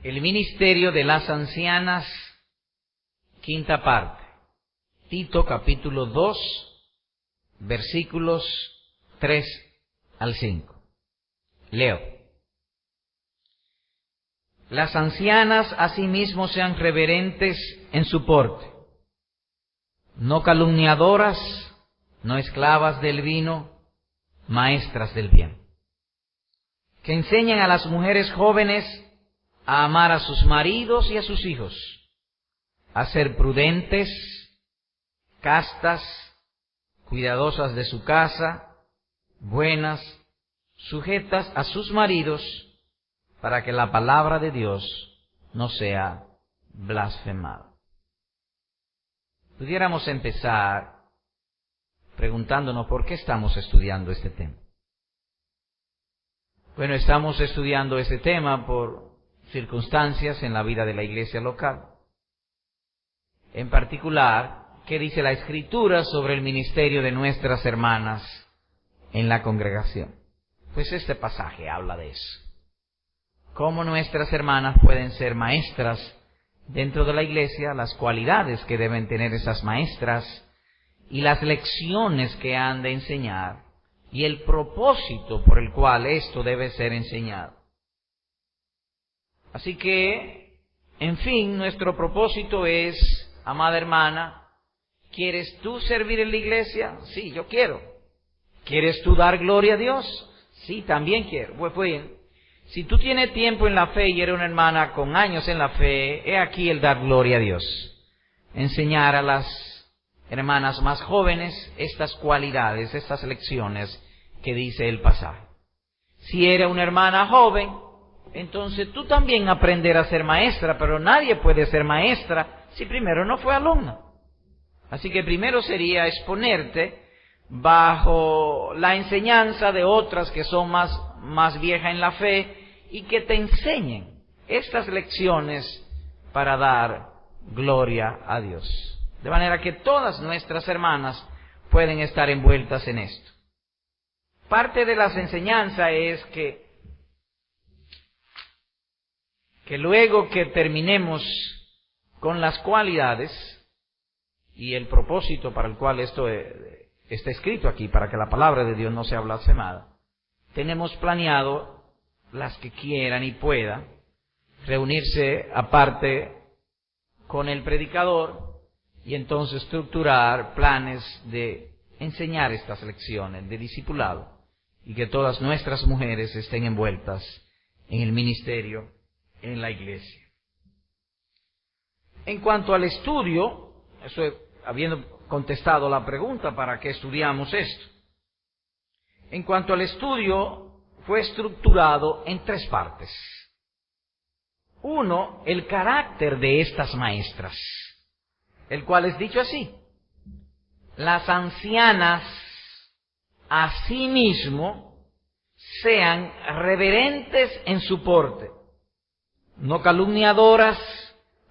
El ministerio de las ancianas, quinta parte. Tito capítulo 2, versículos 3 al 5. Leo. Las ancianas asimismo sean reverentes en su porte, no calumniadoras, no esclavas del vino, maestras del bien, que enseñen a las mujeres jóvenes a amar a sus maridos y a sus hijos, a ser prudentes, castas, cuidadosas de su casa, buenas, sujetas a sus maridos, para que la palabra de Dios no sea blasfemada. Pudiéramos empezar preguntándonos por qué estamos estudiando este tema. Bueno, estamos estudiando este tema por circunstancias en la vida de la iglesia local. En particular, ¿qué dice la Escritura sobre el ministerio de nuestras hermanas en la congregación? Pues este pasaje habla de eso. Cómo nuestras hermanas pueden ser maestras dentro de la iglesia, las cualidades que deben tener esas maestras y las lecciones que han de enseñar y el propósito por el cual esto debe ser enseñado. Así que, en fin, nuestro propósito es, amada hermana, ¿quieres tú servir en la iglesia? Sí, yo quiero. ¿Quieres tú dar gloria a Dios? Sí, también quiero. Pues bien, si tú tienes tiempo en la fe y eres una hermana con años en la fe, he aquí el dar gloria a Dios. Enseñar a las hermanas más jóvenes estas cualidades, estas lecciones que dice el pasaje. Si eres una hermana joven, entonces tú también aprenderás a ser maestra, pero nadie puede ser maestra si primero no fue alumna. Así que primero sería exponerte bajo la enseñanza de otras que son más viejas en la fe y que te enseñen estas lecciones para dar gloria a Dios. De manera que todas nuestras hermanas pueden estar envueltas en esto. Parte de las enseñanzas es que luego que terminemos con las cualidades y el propósito para el cual esto está escrito aquí, para que la palabra de Dios no sea blasfemada, tenemos planeado, las que quieran y puedan, reunirse aparte con el predicador y entonces estructurar planes de enseñar estas lecciones de discipulado y que todas nuestras mujeres estén envueltas en el ministerio en la iglesia. En cuanto al estudio, habiendo contestado la pregunta ¿para qué estudiamos esto? En cuanto al estudio, fue estructurado en tres partes. Uno, el carácter de estas maestras, el cual es dicho así: las ancianas asimismo sean reverentes en su porte, no calumniadoras,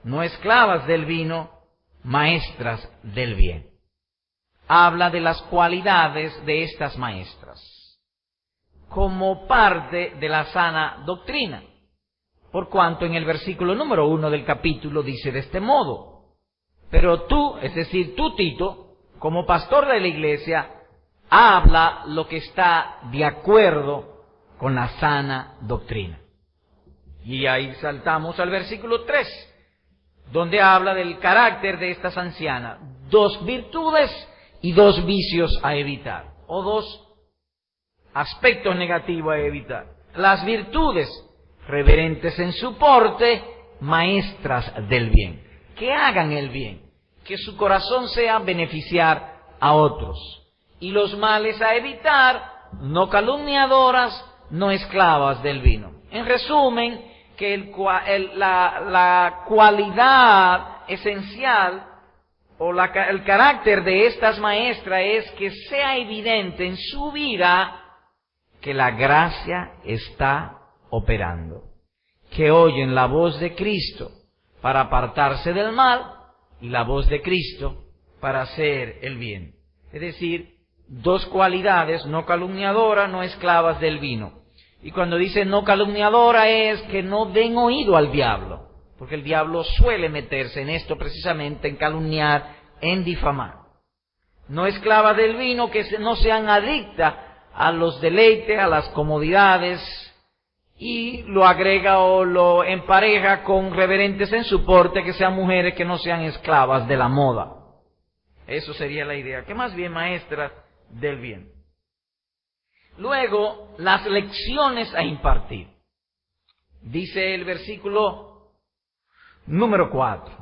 no esclavas del vino, maestras del bien. Habla de las cualidades de estas maestras como parte de la sana doctrina, por cuanto en el versículo número 1 del capítulo dice de este modo: pero tú, es decir, tú, Tito, como pastor de la iglesia, habla lo que está de acuerdo con la sana doctrina. Y ahí saltamos al versículo 3, donde habla del carácter de estas ancianas, 2 virtudes y 2 vicios a evitar, o 2 aspectos negativos a evitar. Las virtudes, reverentes en su porte, maestras del bien, que hagan el bien, que su corazón sea beneficiar a otros. Y los males a evitar, no calumniadoras, no esclavas del vino. En resumen, que la cualidad esencial o el carácter de estas maestras es que sea evidente en su vida que la gracia está operando, que oyen la voz de Cristo para apartarse del mal y la voz de Cristo para hacer el bien. Es decir, 2 cualidades: no calumniadoras, no esclavas del vino. Y cuando dice no calumniadora es que no den oído al diablo, porque el diablo suele meterse en esto precisamente, en calumniar, en difamar. No esclavas del vino, que no sean adictas a los deleites, a las comodidades, y lo agrega o lo empareja con reverentes en su porte, que sean mujeres que no sean esclavas de la moda. Eso sería la idea, que más bien maestras del bien. Luego, las lecciones a impartir. Dice el versículo número 4,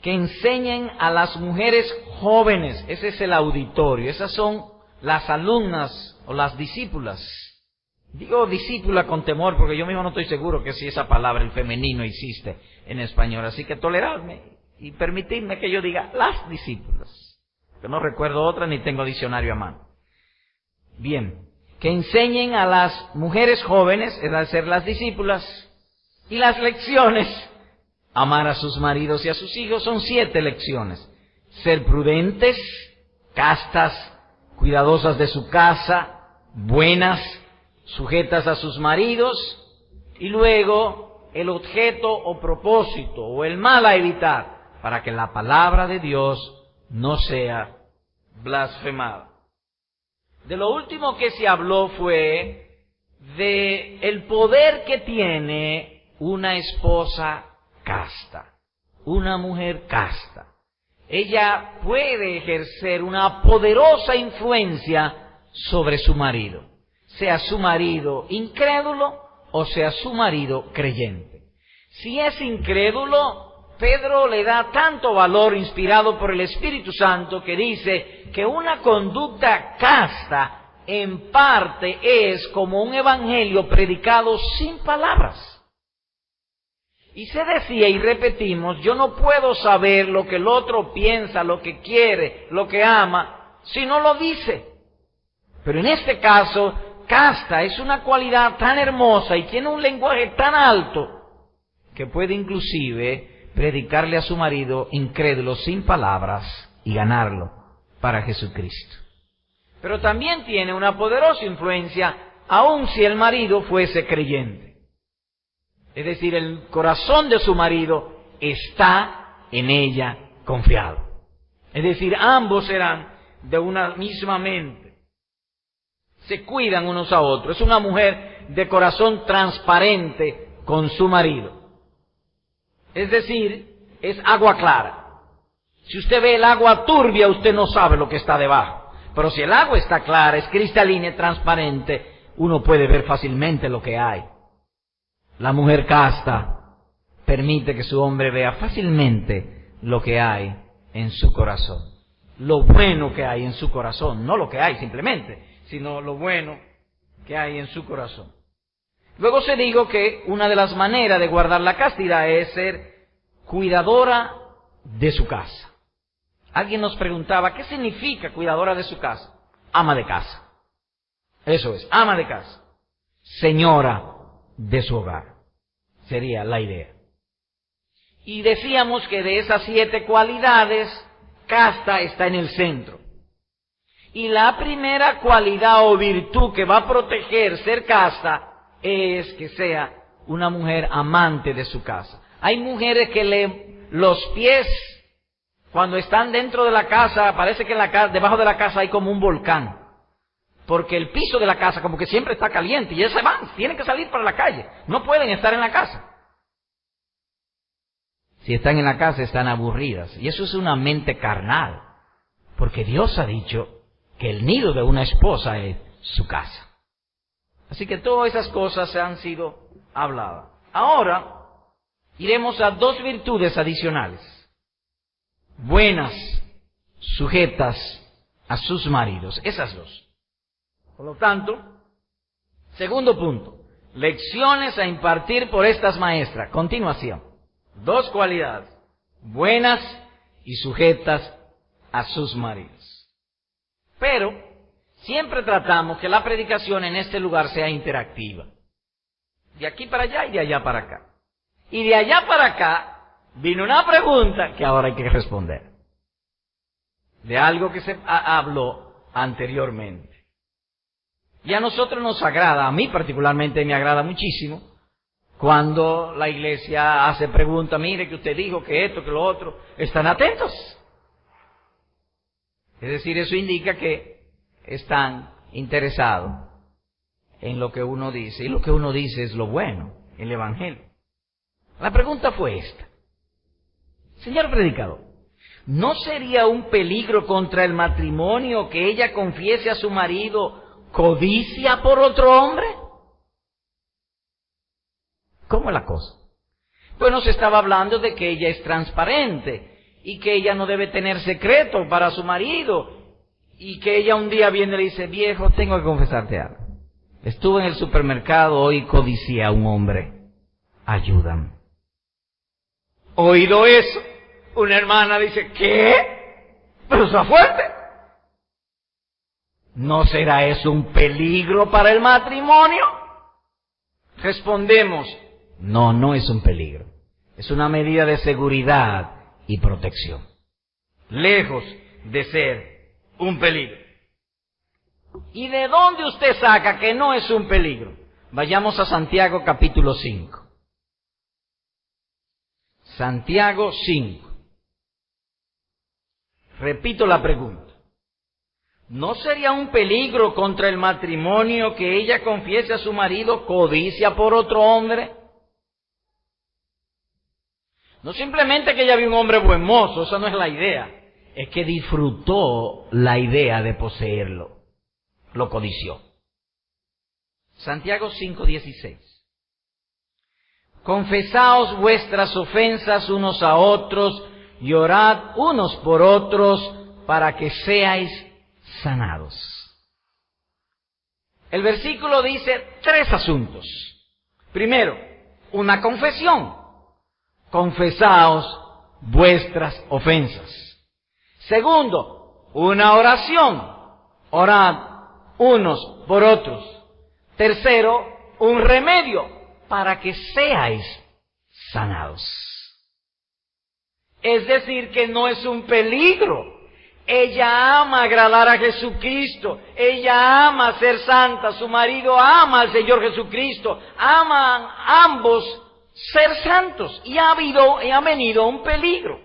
que enseñen a las mujeres jóvenes. Ese es el auditorio, esas son las alumnas o las discípulas. Digo discípula con temor porque yo mismo no estoy seguro que si esa palabra, el femenino, existe en español. Así que toleradme y permitidme que yo diga las discípulas, que no recuerdo otra ni tengo diccionario a mano. Bien, que enseñen a las mujeres jóvenes, es decir, las discípulas, y las lecciones, amar a sus maridos y a sus hijos, son 7 lecciones. Ser prudentes, castas, cuidadosas de su casa, buenas, sujetas a sus maridos, y luego el objeto o propósito o el mal a evitar para que la palabra de Dios no sea blasfemada. De lo último que se habló fue de el poder que tiene una esposa casta, una mujer casta. Ella puede ejercer una poderosa influencia sobre su marido, sea su marido incrédulo o sea su marido creyente. Si es incrédulo, Pedro le da tanto valor, inspirado por el Espíritu Santo, que dice que una conducta casta en parte es como un evangelio predicado sin palabras. Y se decía y repetimos, yo no puedo saber lo que el otro piensa, lo que quiere, lo que ama, si no lo dice. Pero en este caso, casta es una cualidad tan hermosa y tiene un lenguaje tan alto que puede inclusive predicarle a su marido incrédulo sin palabras y ganarlo para Jesucristo. Pero también tiene una poderosa influencia, aun si el marido fuese creyente. Es decir, el corazón de su marido está en ella confiado. Es decir, ambos serán de una misma mente. Se cuidan unos a otros. Es una mujer de corazón transparente con su marido. Es decir, es agua clara. Si usted ve el agua turbia, usted no sabe lo que está debajo. Pero si el agua está clara, es cristalina y transparente, uno puede ver fácilmente lo que hay. La mujer casta permite que su hombre vea fácilmente lo que hay en su corazón. Lo bueno que hay en su corazón, no lo que hay simplemente, sino lo bueno que hay en su corazón. Luego se dijo que una de las maneras de guardar la castidad es ser cuidadora de su casa. Alguien nos preguntaba, ¿qué significa cuidadora de su casa? Ama de casa. Eso es, ama de casa. Señora de su hogar. Sería la idea. Y decíamos que de esas 7 cualidades, casta está en el centro. Y la primera cualidad o virtud que va a proteger ser casta es que sea una mujer amante de su casa. Hay mujeres que los pies, cuando están dentro de la casa, parece que debajo de la casa hay como un volcán. Porque el piso de la casa como que siempre está caliente y ellas se van, tienen que salir para la calle. No pueden estar en la casa. Si están en la casa están aburridas. Y eso es una mente carnal. Porque Dios ha dicho que el nido de una esposa es su casa. Así que todas esas cosas han sido habladas. Ahora iremos a 2 virtudes adicionales. Buenas, sujetas a sus maridos. Esas 2. Por lo tanto, segundo punto, lecciones a impartir por estas maestras. Continuación, 2 cualidades, buenas y sujetas a sus maridos. Pero siempre tratamos que la predicación en este lugar sea interactiva. De aquí para allá y de allá para acá. Y de allá para acá vino una pregunta que ahora hay que responder. De algo que se habló anteriormente. Y a nosotros nos agrada, a mí particularmente me agrada muchísimo, cuando la iglesia hace preguntas, mire que usted dijo que esto, que lo otro, están atentos. Es decir, eso indica que están interesados en lo que uno dice, y lo que uno dice es lo bueno, el Evangelio. La pregunta fue esta: señor predicador, ¿no sería un peligro contra el matrimonio que ella confiese a su marido codicia por otro hombre? ¿Cómo es la cosa? Pues nos estaba hablando de que ella es transparente y que ella no debe tener secreto para su marido, y que ella un día viene y le dice: viejo, tengo que confesarte algo. Estuve en el supermercado hoy y codicié a un hombre. Ayúdame. Oído eso, una hermana dice: ¿qué? Pero está fuerte. ¿No será eso un peligro para el matrimonio? Respondemos: no, no es un peligro. Es una medida de seguridad y protección. Lejos de ser un peligro. ¿Y de dónde usted saca que no es un peligro? Vayamos a Santiago capítulo 5. Santiago 5. Repito la pregunta: ¿no sería un peligro contra el matrimonio que ella confiese a su marido codicia por otro hombre? No simplemente que ella vio un hombre buen mozo, esa no es la idea. Es que disfrutó la idea de poseerlo. Lo codició. Santiago 5:16. Confesaos vuestras ofensas unos a otros y orad unos por otros para que seáis sanados. El versículo dice 3 asuntos. Primero, una confesión. Confesaos vuestras ofensas. Segundo, una oración. Orad unos por otros. Tercero, un remedio para que seáis sanados. Es decir, que no es un peligro. Ella ama agradar a Jesucristo, ella ama ser santa, su marido ama al Señor Jesucristo, aman ambos ser santos, y ha venido un peligro.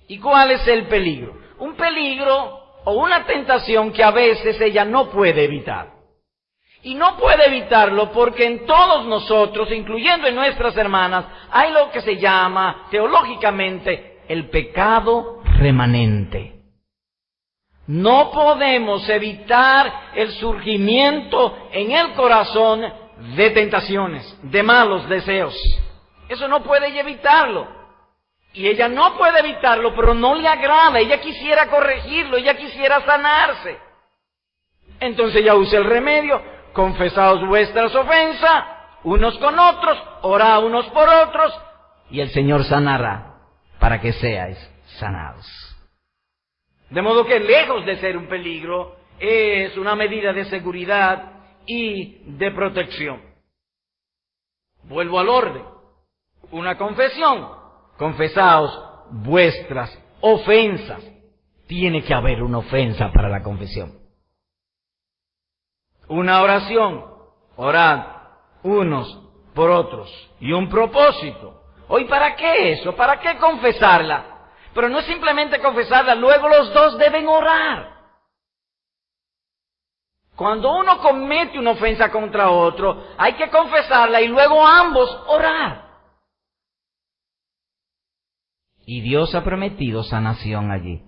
¿Y cuál es el peligro? Un peligro o una tentación que a veces ella no puede evitar. Y no puede evitarlo porque en todos nosotros, incluyendo en nuestras hermanas, hay lo que se llama teológicamente el pecado remanente. No podemos evitar el surgimiento en el corazón de tentaciones, de malos deseos. Eso no puede evitarlo. Y ella no puede evitarlo, pero no le agrada. Ella quisiera corregirlo, ella quisiera sanarse. Entonces ella usa el remedio: confesaos vuestras ofensas unos con otros, orad unos por otros, y el Señor sanará para que seáis sanados. De modo que lejos de ser un peligro, es una medida de seguridad y de protección. Vuelvo al orden. Una confesión. Confesaos vuestras ofensas. Tiene que haber una ofensa para la confesión. Una oración. Orad unos por otros. Y un propósito. ¿Hoy para qué eso? ¿Para qué confesarla? Pero no es simplemente confesarla, luego los dos deben orar. Cuando uno comete una ofensa contra otro, hay que confesarla y luego ambos orar. Y Dios ha prometido sanación allí,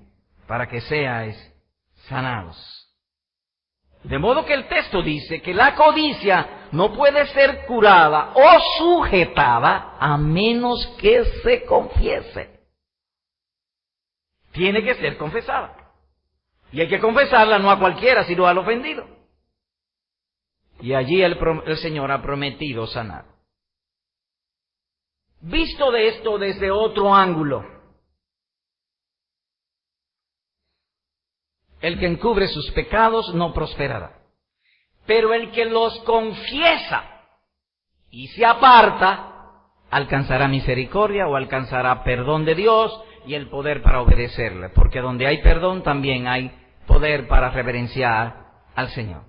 para que seáis sanados. De modo que el texto dice que la codicia no puede ser curada o sujetada a menos que se confiese. Tiene que ser confesada. Y hay que confesarla no a cualquiera, sino al ofendido. Y allí el Señor ha prometido sanar. Visto de esto desde otro ángulo, el que encubre sus pecados no prosperará, pero el que los confiesa y se aparta, alcanzará misericordia o alcanzará perdón de Dios y el poder para obedecerle, porque donde hay perdón también hay poder para reverenciar al Señor.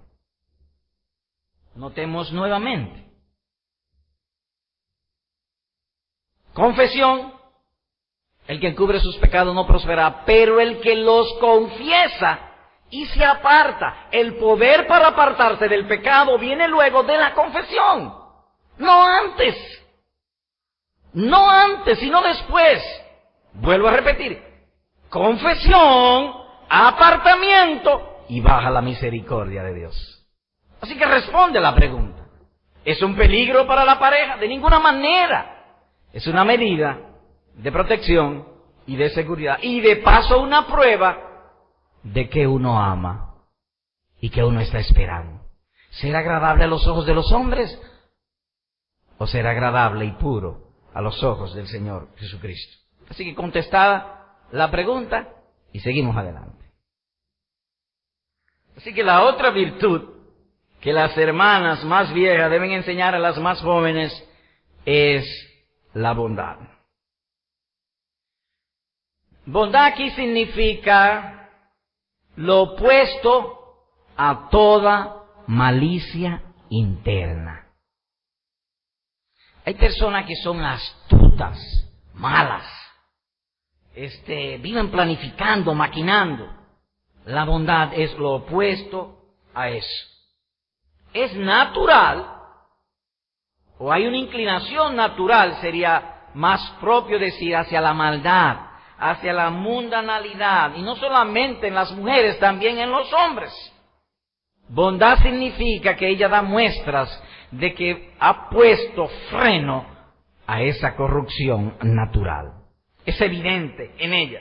Notemos nuevamente. Confesión, el que encubre sus pecados no prosperará, pero el que los confiesa y se aparta, el poder para apartarse del pecado viene luego de la confesión, no antes, sino después. Vuelvo a repetir, confesión, apartamiento y baja la misericordia de Dios. Así que responde a la pregunta. ¿Es un peligro para la pareja? De ninguna manera. Es una medida de protección y de seguridad. Y de paso una prueba de que uno ama y que uno está esperando. ¿Será agradable a los ojos de los hombres? ¿O será agradable y puro a los ojos del Señor Jesucristo? Así que contestada la pregunta y seguimos adelante. Así que la otra virtud que las hermanas más viejas deben enseñar a las más jóvenes es la bondad. Bondad aquí significa lo opuesto a toda malicia interna. Hay personas que son astutas, malas, viven planificando, maquinando. La bondad es lo opuesto a eso. Es natural, o hay una inclinación natural, sería más propio decir, hacia la maldad, hacia la mundanalidad, y no solamente en las mujeres, también en los hombres. Bondad significa que ella da muestras de que ha puesto freno a esa corrupción natural. Es evidente en ella.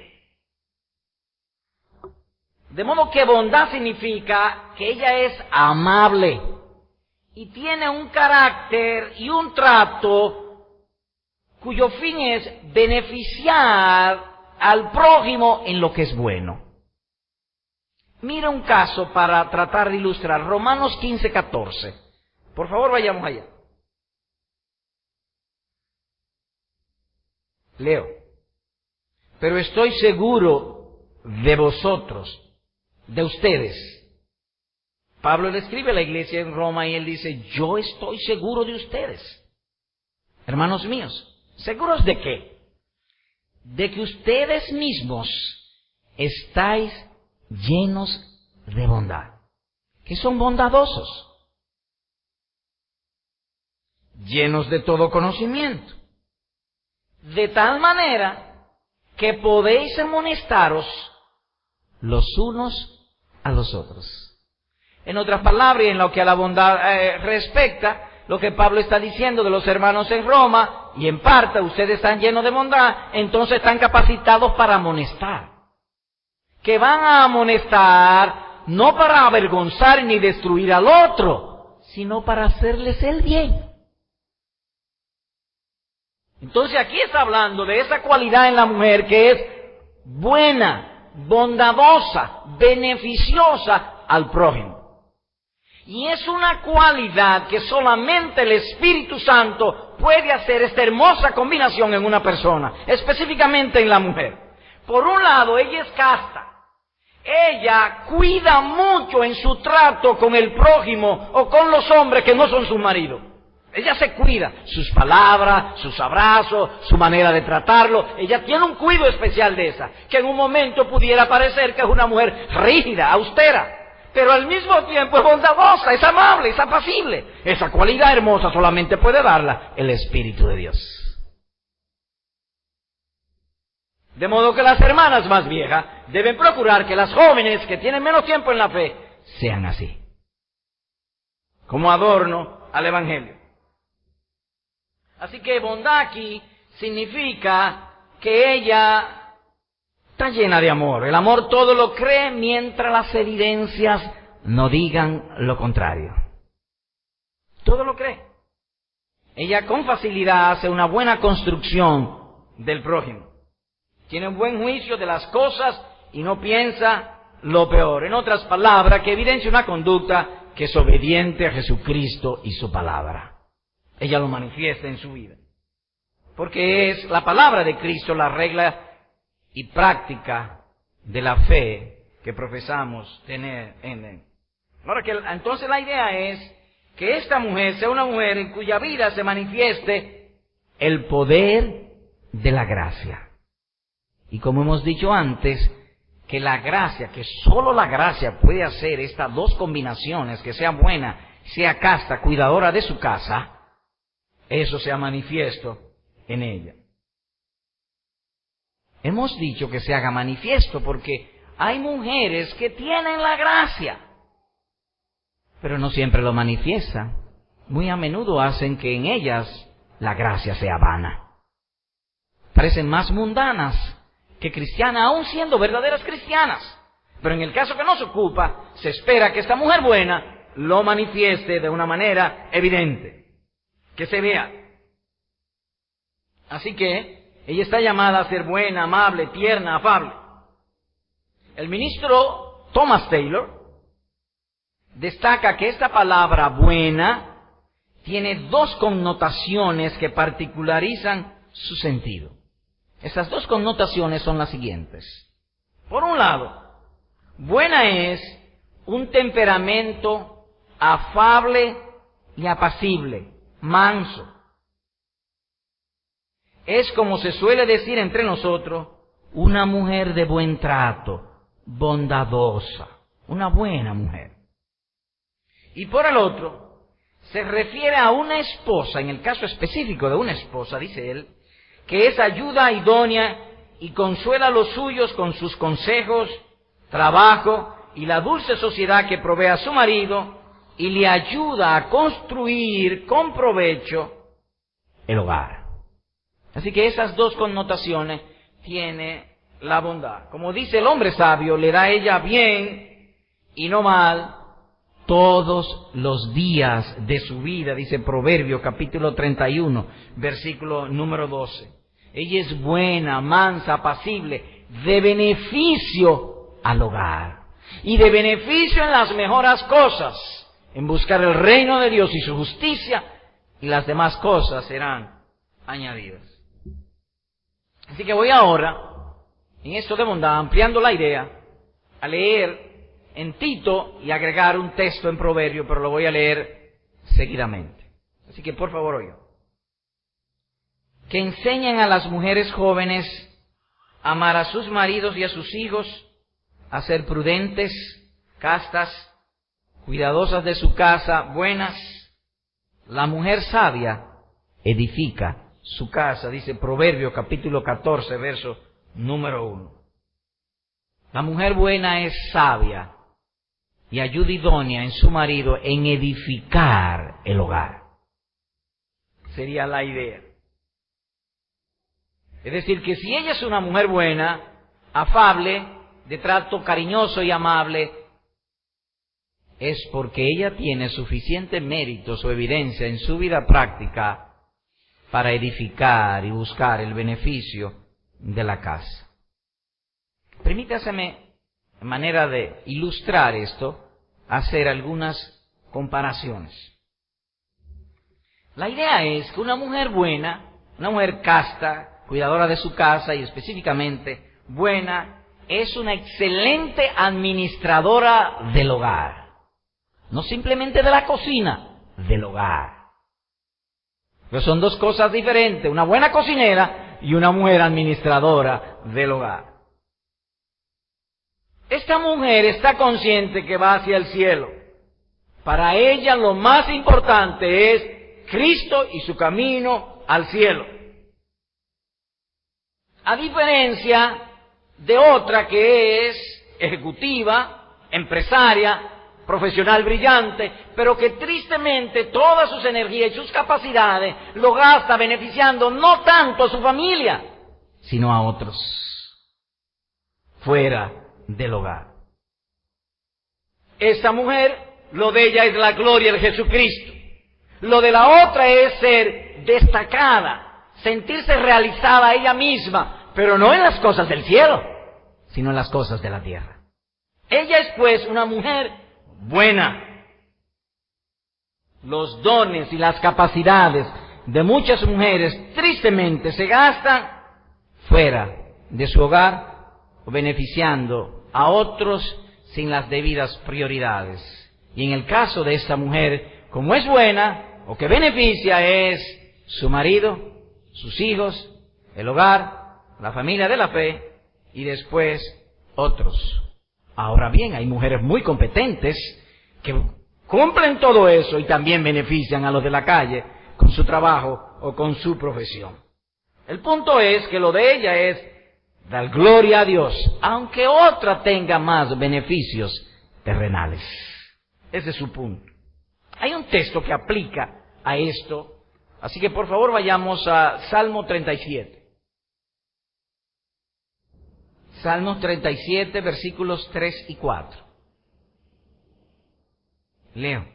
De modo que bondad significa que ella es amable y tiene un carácter y un trato cuyo fin es beneficiar al prójimo en lo que es bueno. Mira un caso para tratar de ilustrar. Romanos 15:14. Por favor, vayamos allá. Leo. Pero estoy seguro de vosotros, de ustedes. Pablo le escribe a la iglesia en Roma y él dice, yo estoy seguro de ustedes. Hermanos míos, ¿seguros de qué? De que ustedes mismos estáis llenos de bondad, que son bondadosos, llenos de todo conocimiento, de tal manera que podéis amonestaros los unos a los otros. En otras palabras, y en lo que a la bondad respecta, lo que Pablo está diciendo de los hermanos en Roma, y en parte ustedes están llenos de bondad, entonces están capacitados para amonestar. Que van a amonestar no para avergonzar ni destruir al otro, sino para hacerles el bien. Entonces aquí está hablando de esa cualidad en la mujer que es buena, bondadosa, beneficiosa al prójimo. Y es una cualidad que solamente el Espíritu Santo puede hacer esta hermosa combinación en una persona, específicamente en la mujer. Por un lado, ella es casta. Ella cuida mucho en su trato con el prójimo o con los hombres que no son su marido. Ella se cuida, sus palabras, sus abrazos, su manera de tratarlo. Ella tiene un cuidado especial de esa, que en un momento pudiera parecer que es una mujer rígida, austera. Pero al mismo tiempo es bondadosa, es amable, es apacible. Esa cualidad hermosa solamente puede darla el Espíritu de Dios. De modo que las hermanas más viejas deben procurar que las jóvenes que tienen menos tiempo en la fe sean así, como adorno al Evangelio. Así que bondad aquí significa que ella está llena de amor. El amor todo lo cree mientras las evidencias no digan lo contrario. Todo lo cree. Ella con facilidad hace una buena construcción del prójimo. Tiene un buen juicio de las cosas y no piensa lo peor. En otras palabras, que evidencia una conducta que es obediente a Jesucristo y su palabra. Ella lo manifiesta en su vida. Porque es la palabra de Cristo la regla y práctica de la fe que profesamos tener en él. Ahora que entonces la idea es que esta mujer sea una mujer en cuya vida se manifieste el poder de la gracia. Y como hemos dicho antes, que la gracia, que solo la gracia puede hacer estas dos combinaciones, que sea buena, sea casta, cuidadora de su casa, eso sea manifiesto en ella. Hemos dicho que se haga manifiesto porque hay mujeres que tienen la gracia, pero no siempre lo manifiestan. Muy a menudo hacen que en ellas la gracia sea vana. Parecen más mundanas que cristianas, aún siendo verdaderas cristianas. Pero en el caso que nos ocupa, se espera que esta mujer buena lo manifieste de una manera evidente, que se vea. Así que ella está llamada a ser buena, amable, tierna, afable. El ministro Thomas Taylor destaca que esta palabra buena tiene dos connotaciones que particularizan su sentido. Esas dos connotaciones son las siguientes. Por un lado, buena es un temperamento afable y apacible, manso. Es, como se suele decir entre nosotros, una mujer de buen trato, bondadosa, una buena mujer. Y por el otro, se refiere a una esposa, en el caso específico de una esposa, dice él, que es ayuda idónea y consuela a los suyos con sus consejos, trabajo y la dulce sociedad que provee a su marido y le ayuda a construir con provecho el hogar. Así que esas dos connotaciones tiene la bondad. Como dice el hombre sabio, le da a ella bien y no mal todos los días de su vida, dice Proverbios capítulo 31, versículo número 12. Ella es buena, mansa, apacible, de beneficio al hogar y de beneficio en las mejores cosas, en buscar el reino de Dios y su justicia, y las demás cosas serán añadidas. Así que voy ahora, en esto de bondad, ampliando la idea, a leer en Tito y agregar un texto en Proverbio, pero lo voy a leer seguidamente. Así que por favor oigan. Que enseñen a las mujeres jóvenes a amar a sus maridos y a sus hijos, a ser prudentes, castas, cuidadosas de su casa, buenas. La mujer sabia edifica su casa, dice Proverbio capítulo 14, verso número 1. La mujer buena es sabia y ayuda idónea en su marido en edificar el hogar. Sería la idea. Es decir, que si ella es una mujer buena, afable, de trato cariñoso y amable, es porque ella tiene suficiente méritos o evidencia en su vida práctica para edificar y buscar el beneficio de la casa. Permítaseme, en manera de ilustrar esto, hacer algunas comparaciones. La idea es que una mujer buena, una mujer casta, cuidadora de su casa y específicamente buena, es una excelente administradora del hogar. No simplemente de la cocina, del hogar. Pero son dos cosas diferentes, una buena cocinera y una mujer administradora del hogar. Esta mujer está consciente que va hacia el cielo. Para ella lo más importante es Cristo y su camino al cielo. A diferencia de otra que es ejecutiva, empresaria, profesional brillante, pero que tristemente todas sus energías y sus capacidades lo gasta beneficiando no tanto a su familia, sino a otros, fuera del hogar. Esta mujer, lo de ella es la gloria de Jesucristo. Lo de la otra es ser destacada, sentirse realizada ella misma, pero no en las cosas del cielo, sino en las cosas de la tierra. Ella es pues una mujer buena. Los dones y las capacidades de muchas mujeres tristemente se gastan fuera de su hogar o beneficiando a otros sin las debidas prioridades. Y en el caso de esta mujer, como es buena o que beneficia es su marido, sus hijos, el hogar, la familia de la fe y después otros. Ahora bien, hay mujeres muy competentes que cumplen todo eso y también benefician a los de la calle con su trabajo o con su profesión. El punto es que lo de ella es dar gloria a Dios, aunque otra tenga más beneficios terrenales. Ese es su punto. Hay un texto que aplica a esto, así que por favor vayamos a Salmo 37. Salmos 37, versículos 3 y 4. Leo.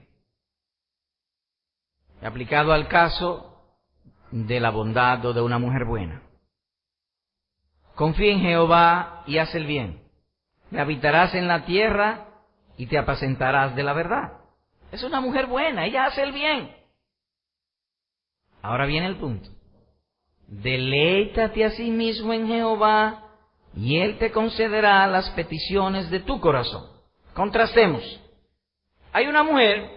Aplicado al caso de la bondad o de una mujer buena. Confía en Jehová y haz el bien. Habitarás en la tierra y te apacentarás de la verdad. Es una mujer buena, ella hace el bien. Ahora viene el punto. Deleítate a sí mismo en Jehová y Él te concederá las peticiones de tu corazón. Contrastemos. Hay una mujer,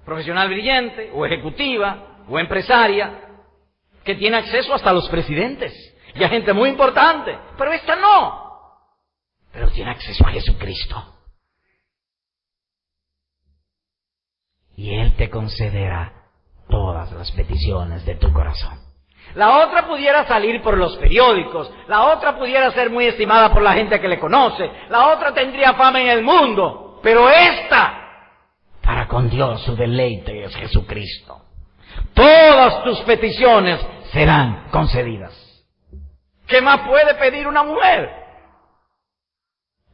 profesional brillante, o ejecutiva, o empresaria, que tiene acceso hasta a los presidentes y a gente muy importante, pero esta no. Pero tiene acceso a Jesucristo. Y Él te concederá todas las peticiones de tu corazón. La otra pudiera salir por los periódicos, la otra pudiera ser muy estimada por la gente que le conoce, la otra tendría fama en el mundo, pero esta, para con Dios su deleite es Jesucristo. Todas tus peticiones serán concedidas. ¿Qué más puede pedir una mujer?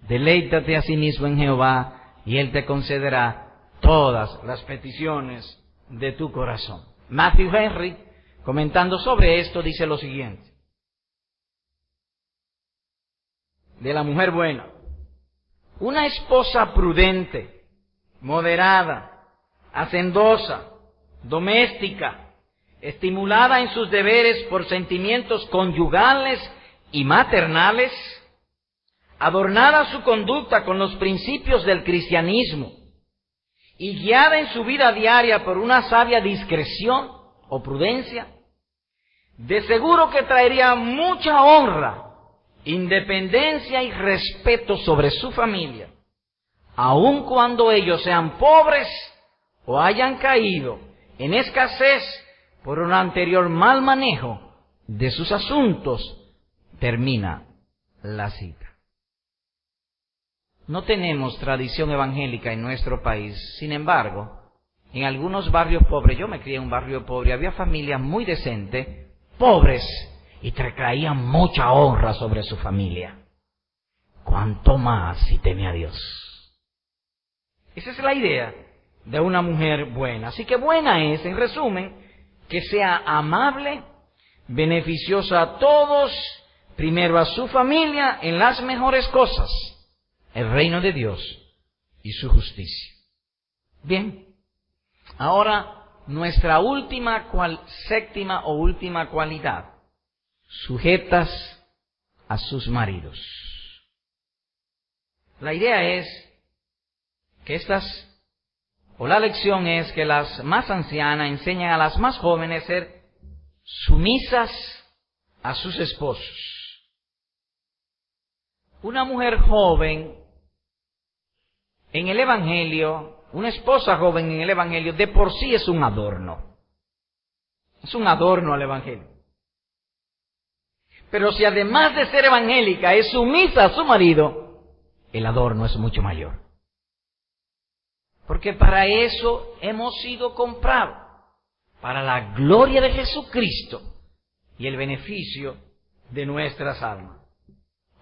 Deleítate a sí mismo en Jehová y Él te concederá todas las peticiones de tu corazón. Matthew Henry, comentando sobre esto, dice lo siguiente. De la mujer buena. Una esposa prudente, moderada, hacendosa, doméstica, estimulada en sus deberes por sentimientos conyugales y maternales, adornada su conducta con los principios del cristianismo y guiada en su vida diaria por una sabia discreción o prudencia, de seguro que traería mucha honra, independencia y respeto sobre su familia, aun cuando ellos sean pobres o hayan caído en escasez por un anterior mal manejo de sus asuntos. Termina la cita. No tenemos tradición evangélica en nuestro país. Sin embargo, en algunos barrios pobres, yo me crié en un barrio pobre, había familias muy decentes, pobres, y traían mucha honra sobre su familia. Cuanto más si teme a Dios. Esa es la idea de una mujer buena. Así que buena es, en resumen, que sea amable, beneficiosa a todos, primero a su familia, en las mejores cosas, el reino de Dios y su justicia. Bien, ahora nuestra séptima o última cualidad, sujetas a sus maridos. La idea es que la lección es que las más ancianas enseñan a las más jóvenes a ser sumisas a sus esposos. Una mujer joven en el Evangelio, una esposa joven en el Evangelio, de por sí es un adorno. Es un adorno al Evangelio. Pero si además de ser evangélica es sumisa a su marido, el adorno es mucho mayor. Porque para eso hemos sido comprados, para la gloria de Jesucristo y el beneficio de nuestras almas.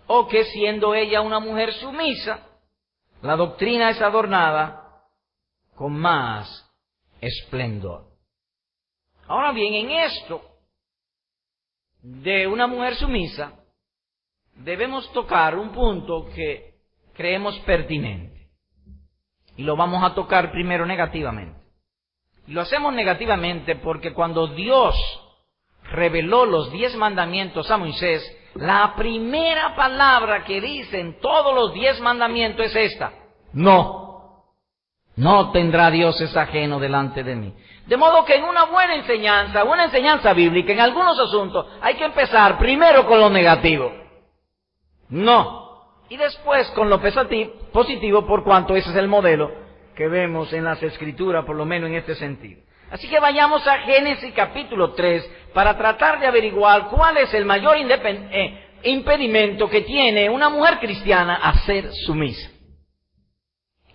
O que siendo ella una mujer sumisa, la doctrina es adornada con más esplendor. Ahora bien, en esto de una mujer sumisa, debemos tocar un punto que creemos pertinente. Y lo vamos a tocar primero negativamente. Y lo hacemos negativamente porque cuando Dios reveló los 10 mandamientos a Moisés, la primera palabra que dicen todos los 10 mandamientos es esta: no. No tendrá dioses ajeno delante de mí. De modo que en una buena enseñanza bíblica, en algunos asuntos, hay que empezar primero con lo negativo. No. Y después con lo positivo, por cuanto ese es el modelo que vemos en las Escrituras, por lo menos en este sentido. Así que vayamos a Génesis capítulo 3 para tratar de averiguar cuál es el mayor impedimento que tiene una mujer cristiana a ser sumisa.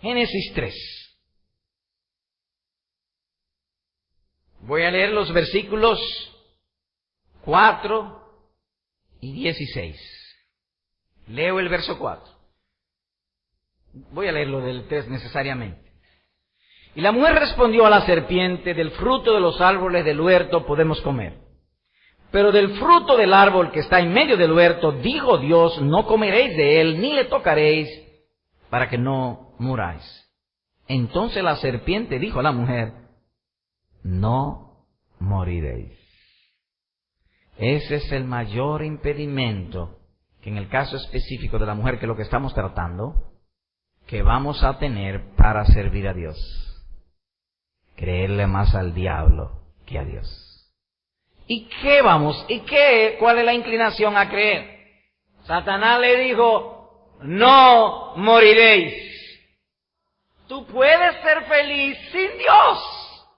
Génesis 3. Voy a leer los versículos 4 y 16. Leo el verso 4. Voy a leerlo del 3 necesariamente. Y la mujer respondió a la serpiente: del fruto de los árboles del huerto podemos comer. Pero del fruto del árbol que está en medio del huerto, dijo Dios, no comeréis de él, ni le tocaréis, para que no muráis. Entonces la serpiente dijo a la mujer: no moriréis. Ese es el mayor impedimento que en el caso específico de la mujer, que es lo que estamos tratando, que vamos a tener para servir a Dios. Creerle más al diablo que a Dios. ¿Y cuál es la inclinación a creer? Satanás le dijo: no moriréis. Tú puedes ser feliz sin Dios.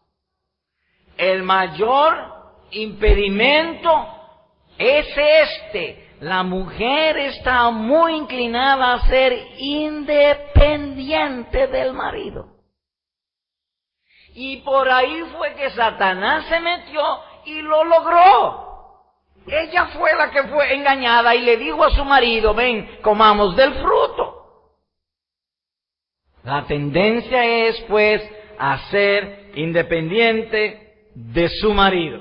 El mayor impedimento es la mujer está muy inclinada a ser independiente del marido. Y por ahí fue que Satanás se metió y lo logró. Ella fue la que fue engañada y le dijo a su marido: ven, comamos del fruto. La tendencia es, pues, a ser independiente de su marido.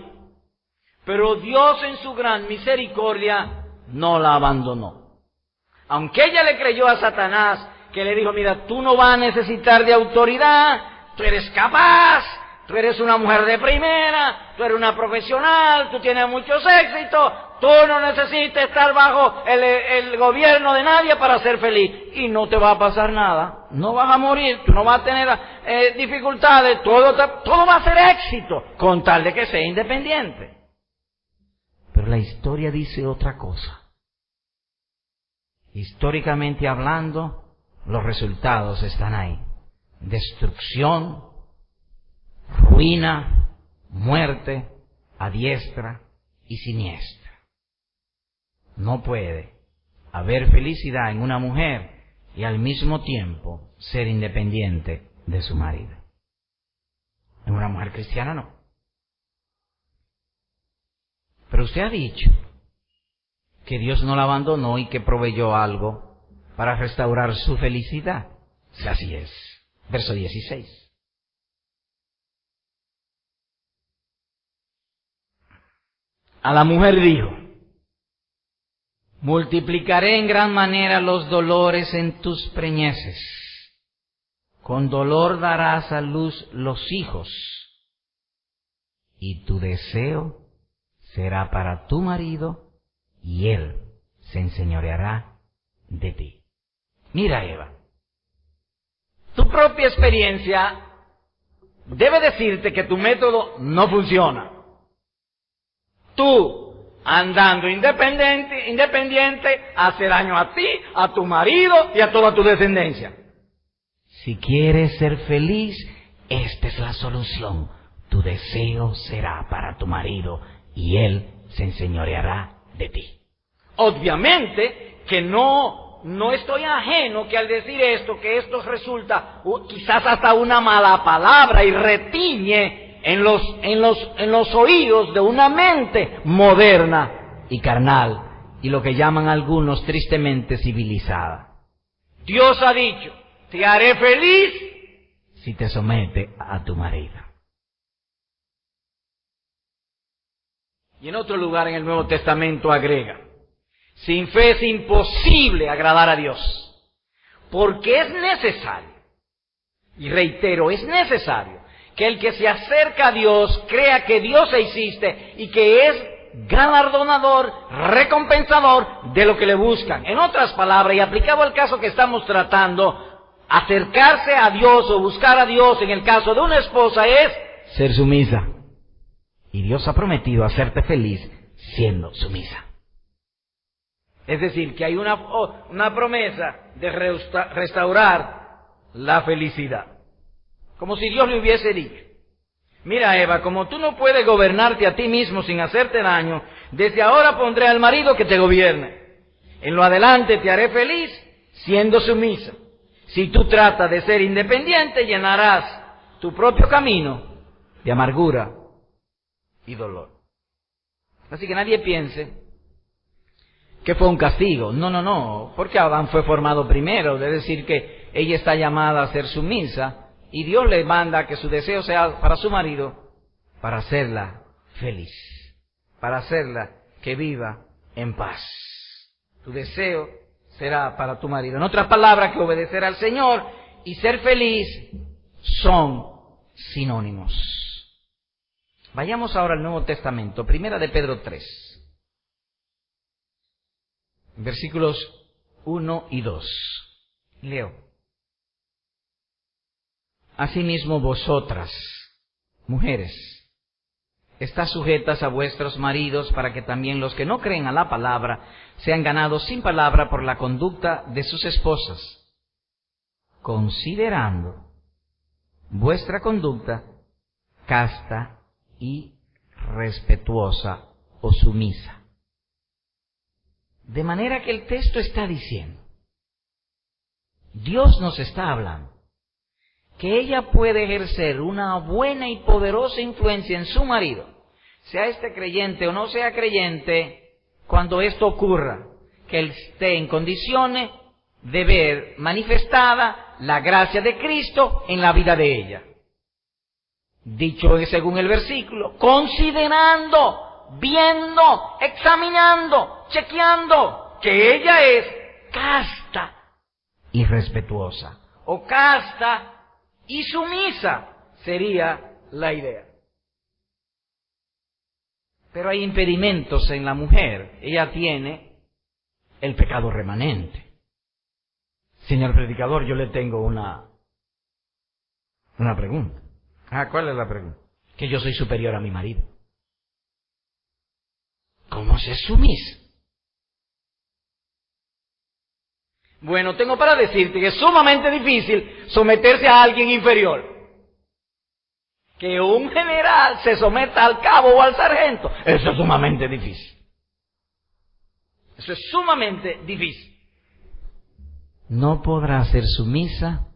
Pero Dios en su gran misericordia no la abandonó. Aunque ella le creyó a Satanás, que le dijo: mira, tú no vas a necesitar de autoridad, tú eres capaz, tú eres una mujer de primera, tú eres una profesional, tú tienes muchos éxitos, tú no necesitas estar bajo el gobierno de nadie para ser feliz. Y no te va a pasar nada, no vas a morir, tú no vas a tener dificultades, todo va a ser éxito, con tal de que sea independiente. Pero la historia dice otra cosa. Históricamente hablando, los resultados están ahí. Destrucción, ruina, muerte, a diestra y siniestra. No puede haber felicidad en una mujer y al mismo tiempo ser independiente de su marido. En una mujer cristiana no. Pero usted ha dicho que Dios no la abandonó y que proveyó algo para restaurar su felicidad. Si así es. Verso 16. A la mujer dijo: multiplicaré en gran manera los dolores en tus preñeces. Con dolor darás a luz los hijos, y tu deseo será para tu marido, y él se enseñoreará de ti. Mira, Eva, tu propia experiencia debe decirte que tu método no funciona. Tú, andando independiente, hace daño a ti, a tu marido y a toda tu descendencia. Si quieres ser feliz, esta es la solución. Tu deseo será para tu marido y él se enseñoreará de ti. Obviamente que no estoy ajeno que al decir esto, que esto resulta quizás hasta una mala palabra y retiñe en los oídos de una mente moderna y carnal, y lo que llaman algunos tristemente civilizada. Dios ha dicho: te haré feliz si te sometes a tu marido. Y en otro lugar en el Nuevo Testamento agrega: sin fe es imposible agradar a Dios, porque es necesario, y reitero, es necesario que el que se acerca a Dios crea que Dios existe y que es galardonador, recompensador de lo que le buscan. En otras palabras, y aplicado al caso que estamos tratando, acercarse a Dios o buscar a Dios en el caso de una esposa es ser sumisa. Y Dios ha prometido hacerte feliz siendo sumisa. Es decir, que hay una promesa de restaurar la felicidad. Como si Dios le hubiese dicho: mira, Eva, como tú no puedes gobernarte a ti mismo sin hacerte daño, desde ahora pondré al marido que te gobierne. En lo adelante te haré feliz siendo sumisa. Si tú tratas de ser independiente, llenarás tu propio camino de amargura y dolor. Así que nadie piense que fue un castigo. No, porque Adán fue formado primero, es decir, que ella está llamada a ser sumisa, y Dios le manda que su deseo sea para su marido, para hacerla feliz, para hacerla que viva en paz. Tu deseo será para tu marido. En otras palabras, que obedecer al Señor y ser feliz son sinónimos. Vayamos ahora al Nuevo Testamento, Primera de Pedro 3. Versículos 1 y 2. Leo. Asimismo vosotras, mujeres, estad sujetas a vuestros maridos, para que también los que no creen a la palabra sean ganados sin palabra por la conducta de sus esposas, considerando vuestra conducta casta y respetuosa o sumisa. De manera que el texto está diciendo, Dios nos está hablando, que ella puede ejercer una buena y poderosa influencia en su marido, sea este creyente o no sea creyente, cuando esto ocurra, que él esté en condiciones de ver manifestada la gracia de Cristo en la vida de ella. Dicho según el versículo, considerando, viendo, examinando, chequeando que ella es casta y respetuosa, o casta y sumisa, sería la idea. Pero hay impedimentos en la mujer. Ella tiene el pecado remanente. Señor predicador, yo le tengo una pregunta. ¿Cuál es la pregunta? Que yo soy superior a mi marido. ¿Cómo se es sumisa? Bueno, tengo para decirte que es sumamente difícil someterse a alguien inferior. Que un general se someta al cabo o al sargento, eso es sumamente difícil. Eso es sumamente difícil. No podrás ser sumisa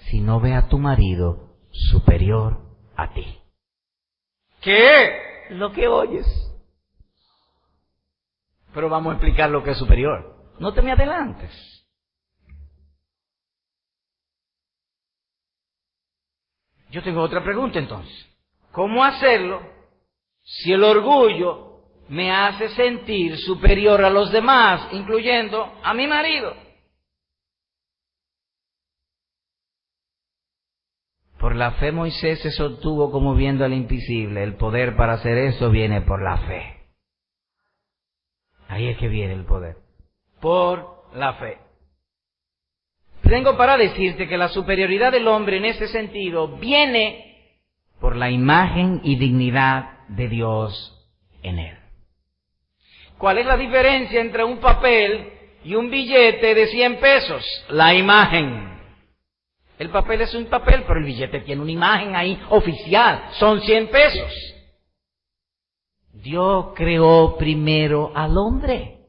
si no ve a tu marido superior a ti. ¿Qué? Lo que oyes. Pero vamos a explicar lo que es superior. No te me adelantes. Yo tengo otra pregunta entonces. ¿Cómo hacerlo si el orgullo me hace sentir superior a los demás, incluyendo a mi marido? Por la fe Moisés se sostuvo como viendo al invisible. El poder para hacer eso viene por la fe. Ahí es que viene el poder. Por la fe. Tengo para decirte que la superioridad del hombre en ese sentido viene por la imagen y dignidad de Dios en él. ¿Cuál es la diferencia entre un papel y un billete de 100 pesos? La imagen. El papel es un papel, pero el billete tiene una imagen ahí oficial. Son 100 pesos. Dios creó primero al hombre.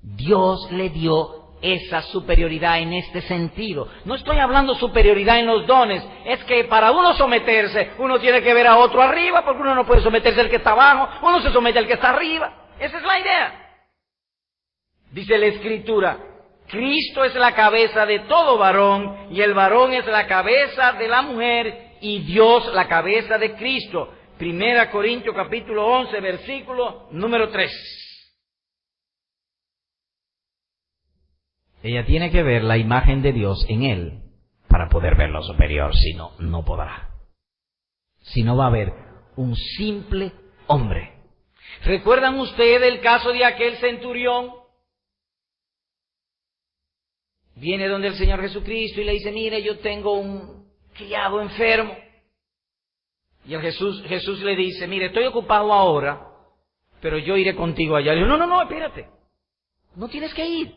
Dios le dio esa superioridad en este sentido. No estoy hablando superioridad en los dones. Es que para uno someterse, uno tiene que ver a otro arriba, porque uno no puede someterse al que está abajo. Uno se somete al que está arriba. Esa es la idea. Dice la Escritura, Cristo es la cabeza de todo varón, y el varón es la cabeza de la mujer, y Dios la cabeza de Cristo. 1 Corintios capítulo 11, versículo número 3. Ella tiene que ver la imagen de Dios en él para poder ver lo superior, si no, no podrá. Si no, va a haber un simple hombre. ¿Recuerdan ustedes el caso de aquel centurión? viene donde el Señor Jesucristo y le dice, mire, yo tengo un criado enfermo. Y Jesús le dice, mire, estoy ocupado ahora, pero yo iré contigo allá. Le dijo, no, espérate, no tienes que ir.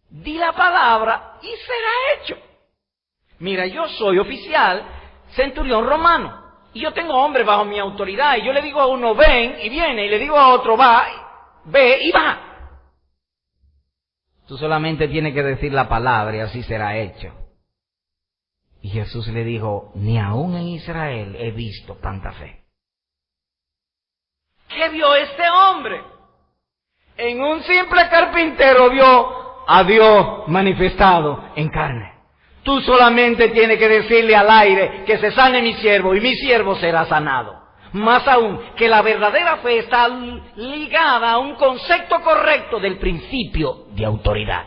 Di la palabra y será hecho. Mira, yo soy oficial, centurión romano, y yo tengo hombres bajo mi autoridad, y yo le digo a uno, ven, y viene, y le digo a otro, va, ve, y va. Tú solamente tienes que decir la palabra y así será hecho. Y Jesús le dijo, ni aún en Israel he visto tanta fe. ¿Qué vio este hombre? En un simple carpintero vio a Dios manifestado en carne. Tú solamente tienes que decirle al aire que se sane mi siervo y mi siervo será sanado. Más aún, que la verdadera fe está ligada a un concepto correcto del principio de autoridad.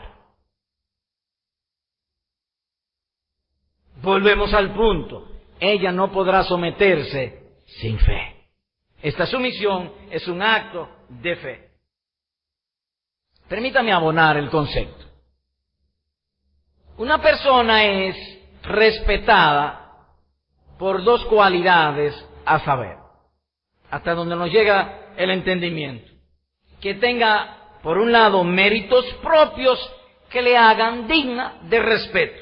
Volvemos al punto. Ella no podrá someterse sin fe. Esta sumisión es un acto de fe. Permítame abonar el concepto. Una persona es respetada por dos cualidades a saber, hasta donde nos llega el entendimiento. Que tenga, por un lado, méritos propios que le hagan digna de respeto.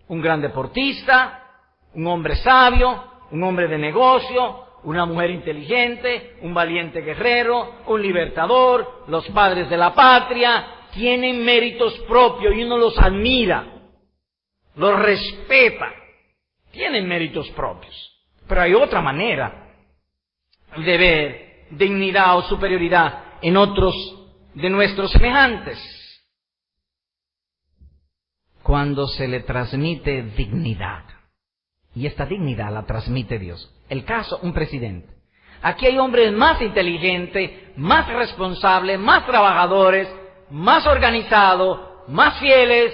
Un gran deportista, un hombre sabio, un hombre de negocio, una mujer inteligente, un valiente guerrero, un libertador, los padres de la patria, tienen méritos propios y uno los admira, los respeta, tienen méritos propios. Pero hay otra manera de ver dignidad o superioridad en otros de nuestros semejantes. Cuando se le transmite dignidad, y esta dignidad la transmite Dios. El caso, un presidente. Aquí hay hombres más inteligentes, más responsables, más trabajadores, más organizados, más fieles,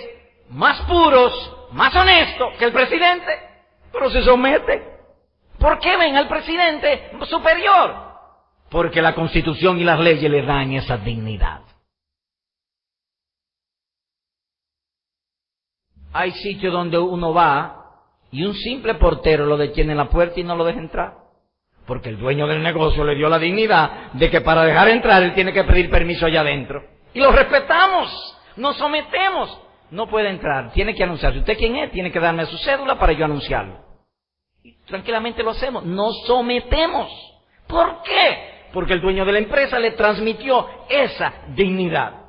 más puros, más honestos que el presidente, pero se somete. ¿Por qué ven al presidente superior? Porque la Constitución y las leyes le dan esa dignidad. Hay sitios donde uno va y un simple portero lo detiene en la puerta y no lo deja entrar. Porque el dueño del negocio le dio la dignidad de que para dejar entrar él tiene que pedir permiso allá adentro. Y lo respetamos, nos sometemos. No puede entrar, tiene que anunciarse. ¿Usted quién es? Tiene que darme su cédula para yo anunciarlo. Y tranquilamente lo hacemos, nos sometemos. ¿Por qué? Porque el dueño de la empresa le transmitió esa dignidad.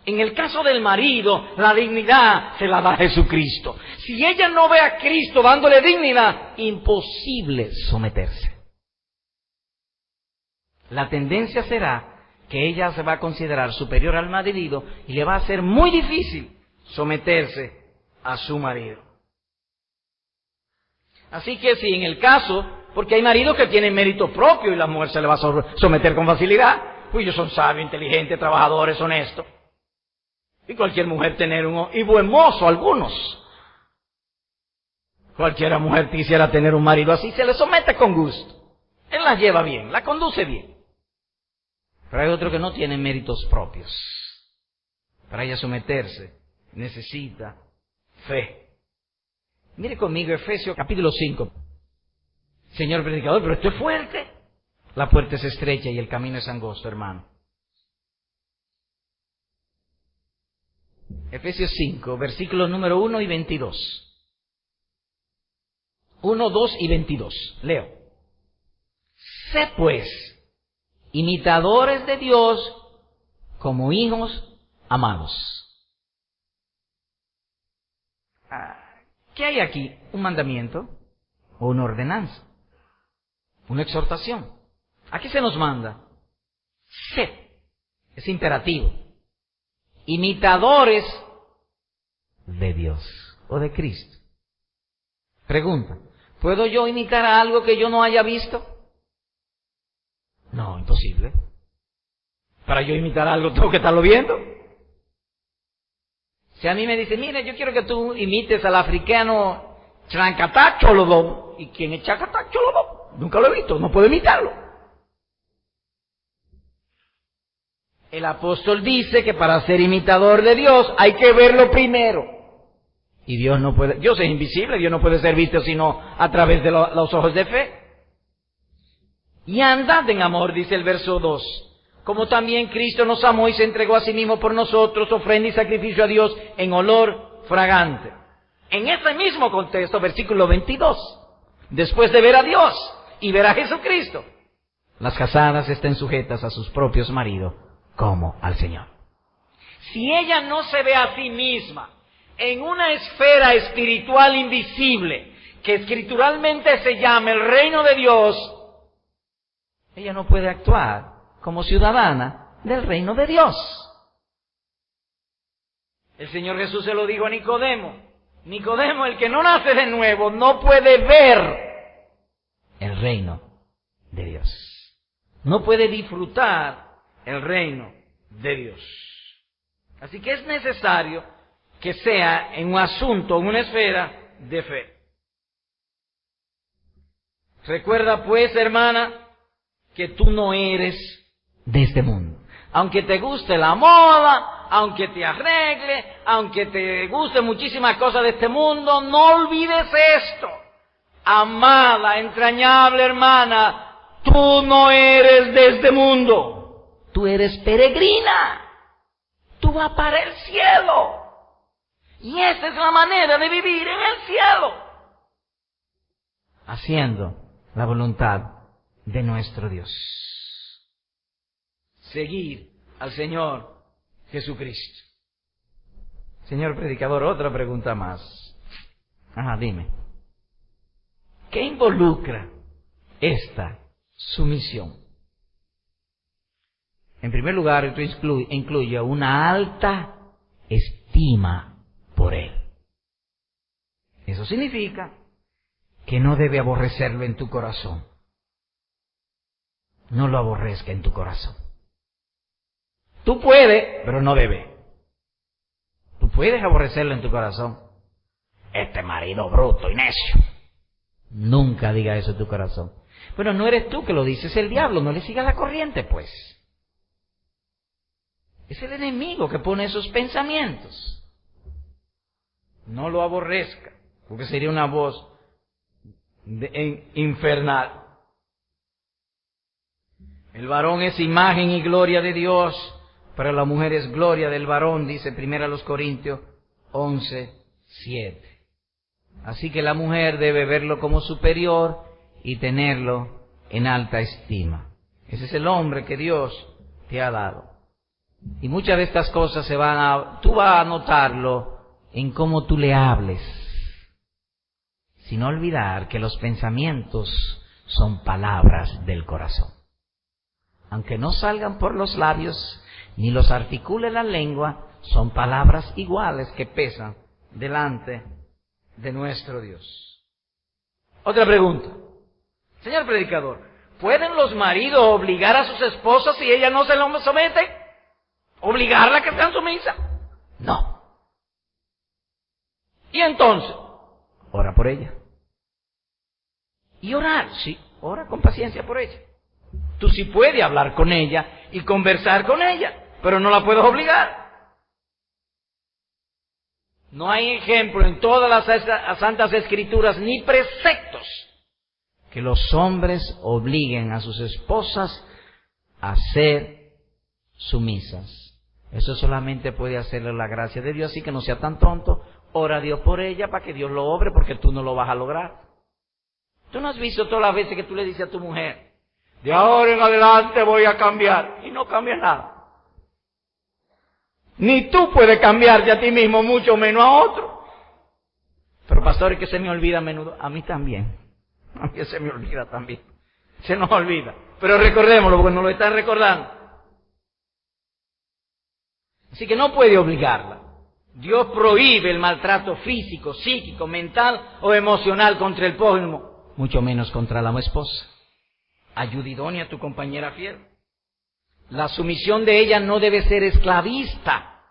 En el caso del marido, la dignidad se la da Jesucristo. Si ella no ve a Cristo dándole dignidad, imposible someterse. La tendencia será que ella se va a considerar superior al marido y le va a ser muy difícil someterse a su marido. Así que si en el caso, porque hay maridos que tienen mérito propio y la mujer se le va a someter con facilidad, pues ellos son sabios, inteligentes, trabajadores, honestos. Y cualquier mujer tener y buen mozo algunos. Cualquiera mujer quisiera tener un marido así, se le somete con gusto. Él la lleva bien, la conduce bien. Pero hay otros que no tienen méritos propios. Para ella someterse necesita fe. Mire conmigo Efesios capítulo 5. Señor predicador, pero esto es fuerte. La puerta es estrecha y el camino es angosto, hermano. Efesios 5, versículos número 1 y 22. 1, 2 y 22. Leo. Sé pues imitadores de Dios como hijos amados. ¿Qué hay aquí? ¿Un mandamiento o una ordenanza? ¿Una exhortación? Aquí se nos manda. Sed. Es imperativo. Imitadores de Dios o de Cristo. Pregunta. ¿Puedo yo imitar a algo que yo no haya visto? No, imposible. Para yo imitar algo tengo que estarlo viendo. Si a mí me dice, mire, yo quiero que tú imites al africano Chancatá Cholodón. ¿Y quién es Chancatá Cholodón? Nunca lo he visto, no puedo imitarlo. El apóstol dice que para ser imitador de Dios hay que verlo primero. Y Dios es invisible, Dios no puede ser visto sino a través de los ojos de fe. Y andad en amor, dice el verso 2, como también Cristo nos amó y se entregó a sí mismo por nosotros, ofrenda y sacrificio a Dios en olor fragante. En ese mismo contexto, versículo 22, después de ver a Dios y ver a Jesucristo, las casadas estén sujetas a sus propios maridos como al Señor. Si ella no se ve a sí misma en una esfera espiritual invisible, que escrituralmente se llama el reino de Dios, ella no puede actuar como ciudadana del reino de Dios. El Señor Jesús se lo dijo a Nicodemo. Nicodemo, el que no nace de nuevo, no puede ver el reino de Dios. No puede disfrutar el reino de Dios. Así que es necesario que sea en un asunto, en una esfera de fe. Recuerda pues, hermana, que tú no eres de este mundo. Aunque te guste la moda, aunque te arregle, aunque te guste muchísimas cosas de este mundo, no olvides esto. Amada, entrañable hermana, tú no eres de este mundo. Tú eres peregrina. Tú vas para el cielo. Y esa es la manera de vivir en el cielo. Haciendo la voluntad de nuestro Dios. Seguir al Señor Jesucristo. Señor predicador, otra pregunta más. Dime. ¿Qué involucra esta sumisión? En primer lugar, esto incluye una alta estima por Él. Eso significa que no debe aborrecerlo en tu corazón. No lo aborrezca en tu corazón. Tú puedes, pero no debes. Tú puedes aborrecerlo en tu corazón. Este marido bruto y necio. Nunca diga eso en tu corazón. Pero no eres tú que lo dices, es el diablo. No le sigas la corriente, pues. Es el enemigo que pone esos pensamientos. No lo aborrezca, porque sería una voz infernal. El varón es imagen y gloria de Dios, pero la mujer es gloria del varón, dice 1 Corintios 11:7. Así que la mujer debe verlo como superior y tenerlo en alta estima. Ese es el hombre que Dios te ha dado. Y muchas de estas cosas tú vas a notarlo en cómo tú le hables. Sin olvidar que los pensamientos son palabras del corazón. Aunque no salgan por los labios, ni los articule la lengua, son palabras iguales que pesan delante de nuestro Dios. Otra pregunta. Señor predicador, ¿pueden los maridos obligar a sus esposas si ella no se lo somete? ¿Obligarla a que sean sumisas? No. Y entonces, ora por ella. Y orar, sí, ora con paciencia por ella. Tú sí puedes hablar con ella y conversar con ella, pero no la puedes obligar. No hay ejemplo en todas las Santas Escrituras ni preceptos que los hombres obliguen a sus esposas a ser sumisas. Eso solamente puede hacerle la gracia de Dios, así que no sea tan tonto. Ora a Dios por ella para que Dios lo obre, porque tú no lo vas a lograr. Tú no has visto todas las veces que tú le dices a tu mujer, de ahora en adelante voy a cambiar, y no cambia nada. Ni tú puedes cambiarte a ti mismo, mucho menos a otro. Pero pastor, es que se me olvida a menudo. A mí también. A mí se me olvida también. Se nos olvida. Pero recordémoslo, porque nos lo están recordando. Así que no puede obligarla. Dios prohíbe el maltrato físico, psíquico, mental o emocional contra el prójimo, mucho menos contra la esposa. Ayuda idónea a tu compañera fiel. La sumisión de ella no debe ser esclavista,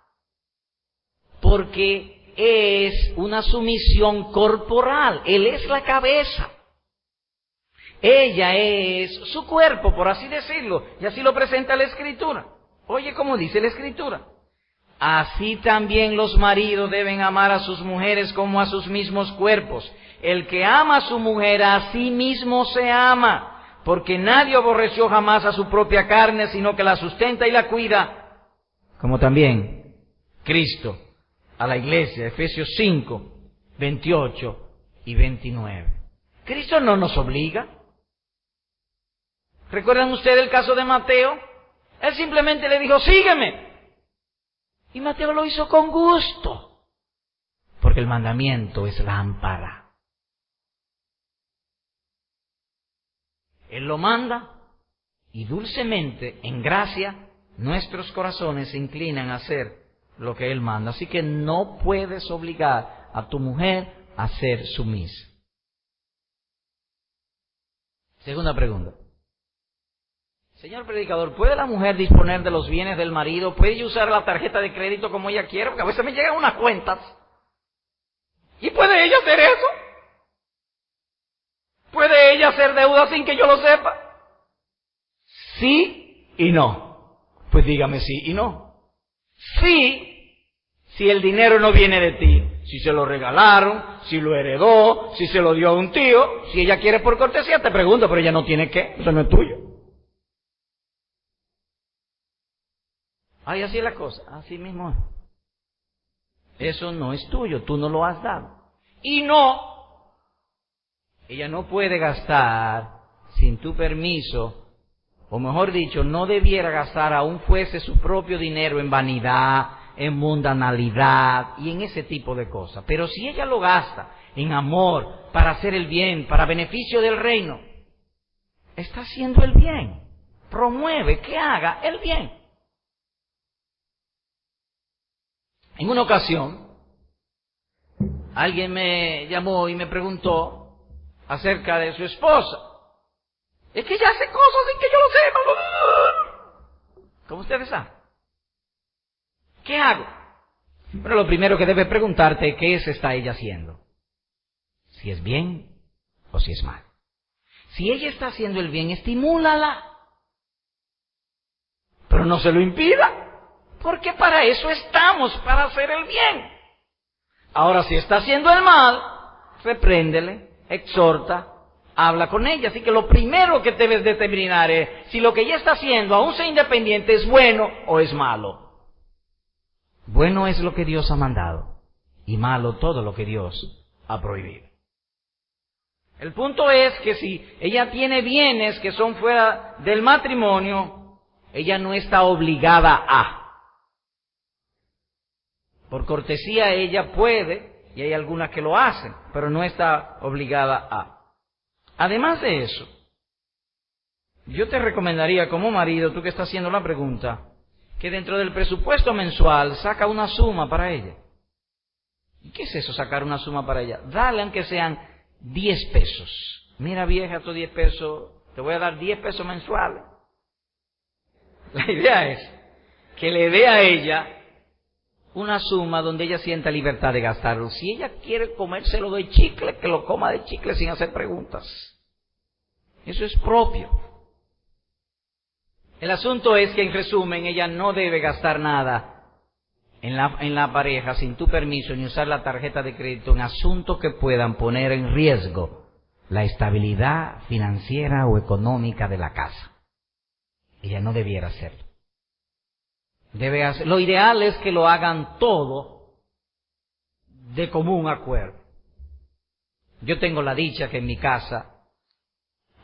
porque es una sumisión corporal. Él es la cabeza. Ella es su cuerpo, por así decirlo, y así lo presenta la Escritura. Oye, como dice la Escritura, así también los maridos deben amar a sus mujeres como a sus mismos cuerpos. El que ama a su mujer a sí mismo se ama, porque nadie aborreció jamás a su propia carne, sino que la sustenta y la cuida, como también Cristo a la iglesia. Efesios 5, 28 y 29. Cristo no nos obliga. ¿Recuerdan ustedes el caso de Mateo? Él simplemente le dijo, sígueme. Y Mateo lo hizo con gusto, porque el mandamiento es lámpara. Él lo manda y dulcemente, en gracia, nuestros corazones se inclinan a hacer lo que Él manda. Así que no puedes obligar a tu mujer a ser sumisa. Segunda pregunta. Señor predicador, ¿puede la mujer disponer de los bienes del marido? ¿Puede ella usar la tarjeta de crédito como ella quiera? Porque a veces me llegan unas cuentas. ¿Y puede ella hacer eso? ¿Puede ella hacer deuda sin que yo lo sepa? Sí y no. Pues dígame sí y no. Sí, si el dinero no viene de ti. Si se lo regalaron, si lo heredó, si se lo dio a un tío. Si ella quiere por cortesía, te pregunto, pero ella no tiene qué. Eso no es tuyo. Ay, así es la cosa, así mismo es. Eso no es tuyo, tú no lo has dado. Y no, ella no puede gastar sin tu permiso, o mejor dicho, no debiera gastar aún fuese su propio dinero en vanidad, en mundanalidad y en ese tipo de cosas. Pero si ella lo gasta en amor, para hacer el bien, para beneficio del reino, está haciendo el bien. Promueve que haga el bien. En una ocasión, alguien me llamó y me preguntó acerca de su esposa. Es que ella hace cosas sin que yo lo sepa. Como ustedes saben. ¿Qué hago? Pero lo primero que debes preguntarte es qué está ella haciendo. Si es bien o si es mal. Si ella está haciendo el bien, estimúlala. Pero no se lo impida. Porque para eso estamos, para hacer el bien. Ahora, si está haciendo el mal, repréndele, exhorta, habla con ella. Así que lo primero que debes determinar es si lo que ella está haciendo, aún sea independiente, es bueno o es malo. Bueno es lo que Dios ha mandado y malo todo lo que Dios ha prohibido. El punto es que si ella tiene bienes que son fuera del matrimonio, ella no está obligada a. Por cortesía ella puede, y hay algunas que lo hacen, pero no está obligada a. Además de eso, yo te recomendaría como marido, tú que estás haciendo la pregunta, que dentro del presupuesto mensual saca una suma para ella. ¿Y qué es eso, sacar una suma para ella? Dale aunque sean 10 pesos. Mira vieja, estos 10 pesos, te voy a dar 10 pesos mensuales. La idea es que le dé a ella una suma donde ella sienta libertad de gastarlo. Si ella quiere comérselo de chicle, que lo coma de chicle sin hacer preguntas. Eso es propio. El asunto es que, en resumen, ella no debe gastar nada en la pareja sin tu permiso, ni usar la tarjeta de crédito en asuntos que puedan poner en riesgo la estabilidad financiera o económica de la casa. Ella no debiera hacerlo. Lo ideal es que lo hagan todo de común acuerdo. Yo tengo la dicha que en mi casa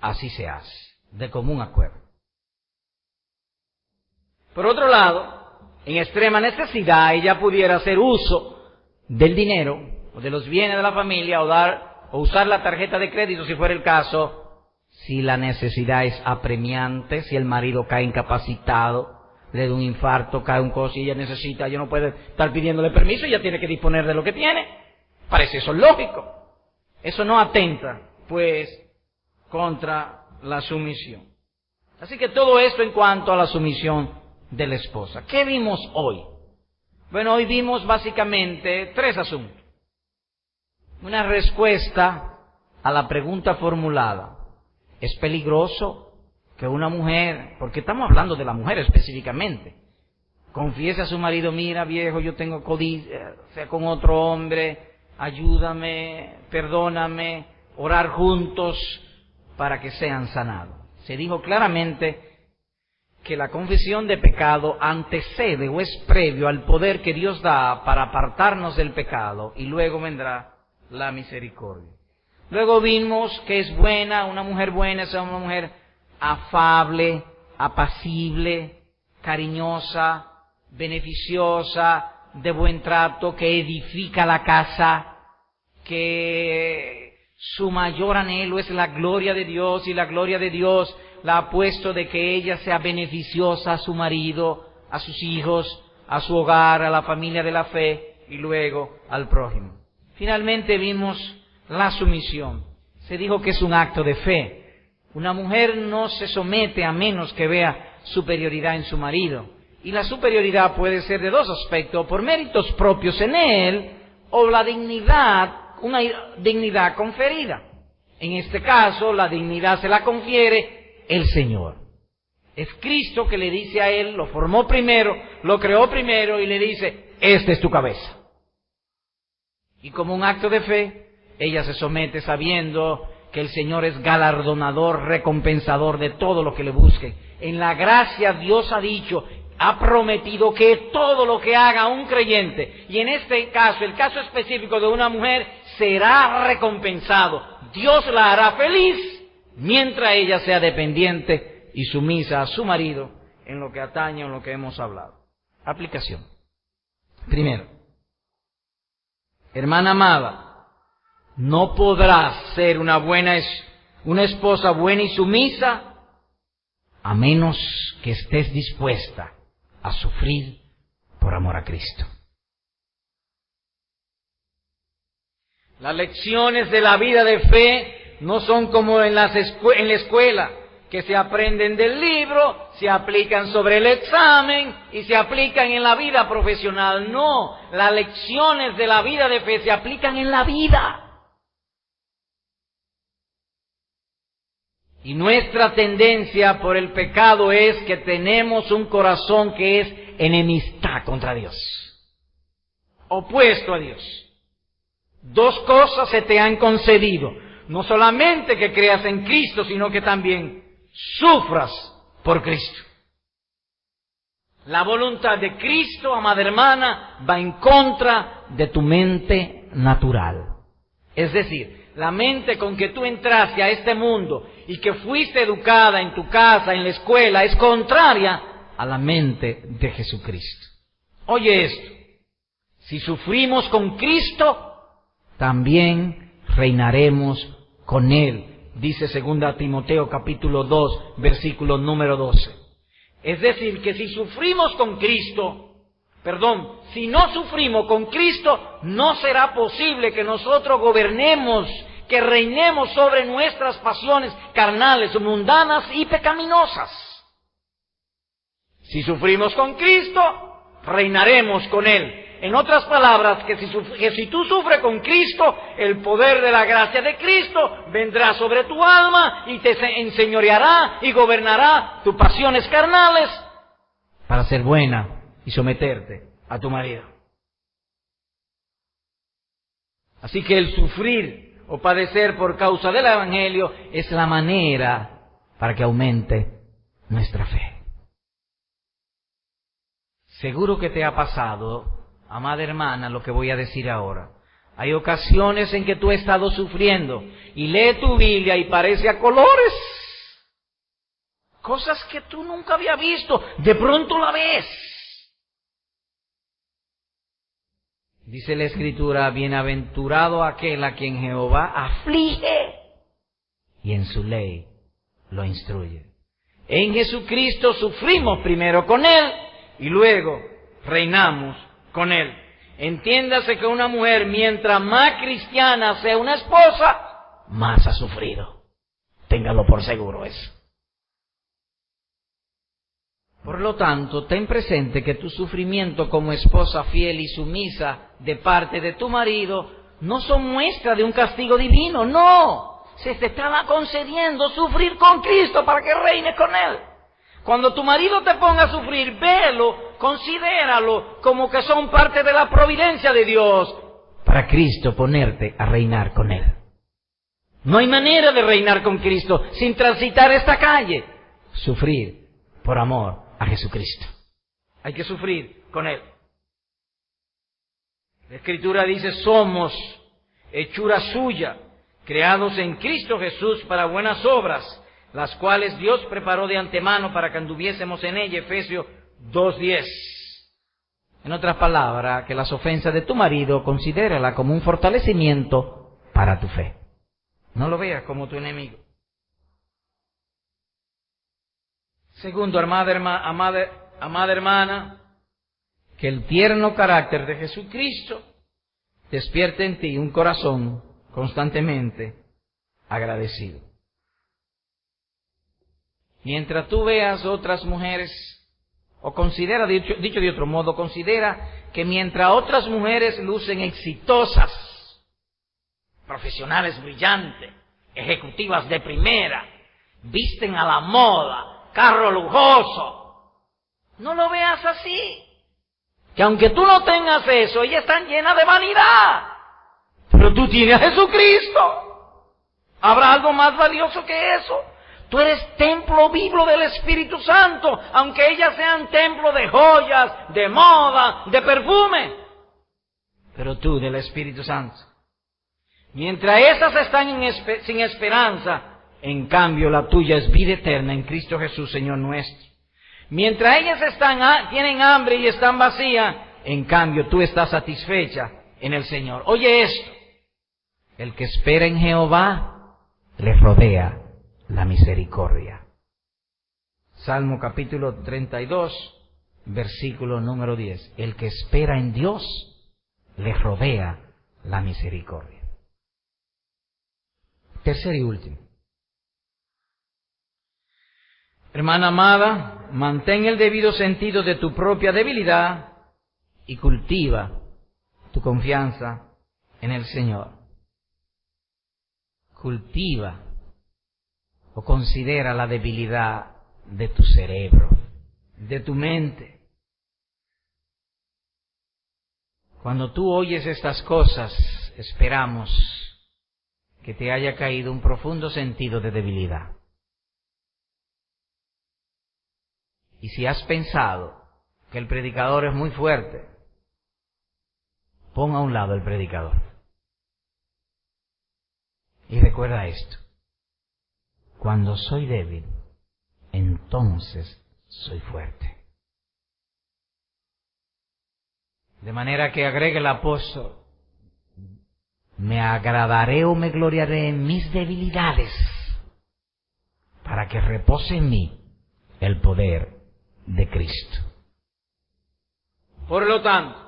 así se hace, de común acuerdo. Por otro lado, en extrema necesidad, ella pudiera hacer uso del dinero o de los bienes de la familia o usar la tarjeta de crédito si fuera el caso, si la necesidad es apremiante, si el marido cae incapacitado, le da un infarto, cae un coso y ella necesita, ella no puede estar pidiéndole permiso, ella tiene que disponer de lo que tiene. Parece eso lógico. Eso no atenta, pues, contra la sumisión. Así que todo esto en cuanto a la sumisión de la esposa. ¿Qué vimos hoy? Bueno, hoy vimos básicamente 3 asuntos. Una respuesta a la pregunta formulada. ¿Es peligroso que una mujer, porque estamos hablando de la mujer específicamente, Confiese a su marido: mira, viejo, yo tengo codicia, sea con otro hombre, ayúdame, perdóname, orar juntos para que sean sanados. Se dijo claramente que la confesión de pecado antecede o es previo al poder que Dios da para apartarnos del pecado, y luego vendrá la misericordia. Luego vimos que es buena, una mujer buena es una mujer afable, apacible, cariñosa, beneficiosa, de buen trato, que edifica la casa, que su mayor anhelo es la gloria de Dios, y la gloria de Dios la ha puesto de que ella sea beneficiosa a su marido, a sus hijos, a su hogar, a la familia de la fe y luego al prójimo. Finalmente vimos la sumisión. Se dijo que es un acto de fe. Una mujer no se somete a menos que vea superioridad en su marido. Y la superioridad puede ser de dos aspectos: por méritos propios en él, o la dignidad, una dignidad conferida. En este caso, la dignidad se la confiere el Señor. Es Cristo que le dice a él, lo formó primero, lo creó primero, y le dice: esta es tu cabeza. Y como un acto de fe, ella se somete sabiendo que el Señor es galardonador, recompensador de todo lo que le busque. En la gracia Dios ha dicho, ha prometido que todo lo que haga un creyente, y en este caso, el caso específico de una mujer, será recompensado. Dios la hará feliz mientras ella sea dependiente y sumisa a su marido en lo que atañe a lo que hemos hablado. Aplicación. Primero, hermana amada, no podrás ser una esposa buena y sumisa a menos que estés dispuesta a sufrir por amor a Cristo. Las lecciones de la vida de fe no son como en la escuela, que se aprenden del libro, se aplican sobre el examen y se aplican en la vida profesional. No, las lecciones de la vida de fe se aplican en la vida. Y nuestra tendencia por el pecado es que tenemos un corazón que es enemistad contra Dios, opuesto a Dios. Dos cosas se te han concedido: no solamente que creas en Cristo, sino que también sufras por Cristo. La voluntad de Cristo, amada hermana, va en contra de tu mente natural. Es decir, la mente con que tú entraste a este mundo y que fuiste educada en tu casa, en la escuela, es contraria a la mente de Jesucristo. Oye esto: si sufrimos con Cristo, también reinaremos con Él, dice 2 Timoteo capítulo 2, versículo número 12. Es decir, que si sufrimos con Cristo, si no sufrimos con Cristo, no será posible que nosotros gobernemos, que reinemos sobre nuestras pasiones carnales, mundanas y pecaminosas. Si sufrimos con Cristo, reinaremos con Él. En otras palabras, que si tú sufres con Cristo, el poder de la gracia de Cristo vendrá sobre tu alma y te enseñoreará y gobernará tus pasiones carnales para ser buena y someterte a tu marido. Así que el sufrir o padecer por causa del Evangelio es la manera para que aumente nuestra fe. Seguro que te ha pasado, amada hermana, lo que voy a decir ahora. Hay ocasiones en que tú has estado sufriendo y lees tu Biblia y parece a colores. Cosas que tú nunca habías visto, de pronto la ves. Dice la Escritura: bienaventurado aquel a quien Jehová aflige y en su ley lo instruye. En Jesucristo sufrimos primero con Él y luego reinamos con Él. Entiéndase que una mujer, mientras más cristiana sea una esposa, más ha sufrido. Téngalo por seguro eso. Por lo tanto, ten presente que tu sufrimiento como esposa fiel y sumisa de parte de tu marido no son muestra de un castigo divino, no. Se te estaba concediendo sufrir con Cristo para que reines con Él. Cuando tu marido te ponga a sufrir, velo, considéralo como que son parte de la providencia de Dios para Cristo ponerte a reinar con Él. No hay manera de reinar con Cristo sin transitar esta calle. Sufrir por amor a Jesucristo. Hay que sufrir con Él. La Escritura dice, somos hechura suya, creados en Cristo Jesús para buenas obras, las cuales Dios preparó de antemano para que anduviésemos en ella. Efesios 2:10. En otras palabras, que las ofensas de tu marido, considérala como un fortalecimiento para tu fe. No lo veas como tu enemigo. Segundo, amada hermana, que el tierno carácter de Jesucristo despierte en ti un corazón constantemente agradecido. Mientras tú veas otras mujeres, o considera, dicho de otro modo, considera que mientras otras mujeres lucen exitosas, profesionales brillantes, ejecutivas de primera, visten a la moda, carro lujoso, no lo veas así. Que aunque tú no tengas eso, ellas están llenas de vanidad. Pero tú tienes a Jesucristo. ¿Habrá algo más valioso que eso? Tú eres templo vivo del Espíritu Santo, aunque ellas sean templo de joyas, de moda, de perfume. Pero tú del Espíritu Santo. Mientras esas están sin esperanza, en cambio la tuya es vida eterna en Cristo Jesús, Señor nuestro. Mientras ellas tienen hambre y están vacías, en cambio tú estás satisfecha en el Señor. Oye esto, el que espera en Jehová, le rodea la misericordia. Salmo capítulo 32, versículo número 10. El que espera en Dios, le rodea la misericordia. Tercero y último. Hermana amada, mantén el debido sentido de tu propia debilidad y cultiva tu confianza en el Señor. Cultiva o considera la debilidad de tu cerebro, de tu mente. Cuando tú oyes estas cosas, esperamos que te haya caído un profundo sentido de debilidad. Y si has pensado que el predicador es muy fuerte, pon a un lado el predicador. Y recuerda esto: cuando soy débil, entonces soy fuerte. De manera que agrega el apóstol: me agradaré o me gloriaré en mis debilidades, para que repose en mí el poder de Cristo. Por lo tanto,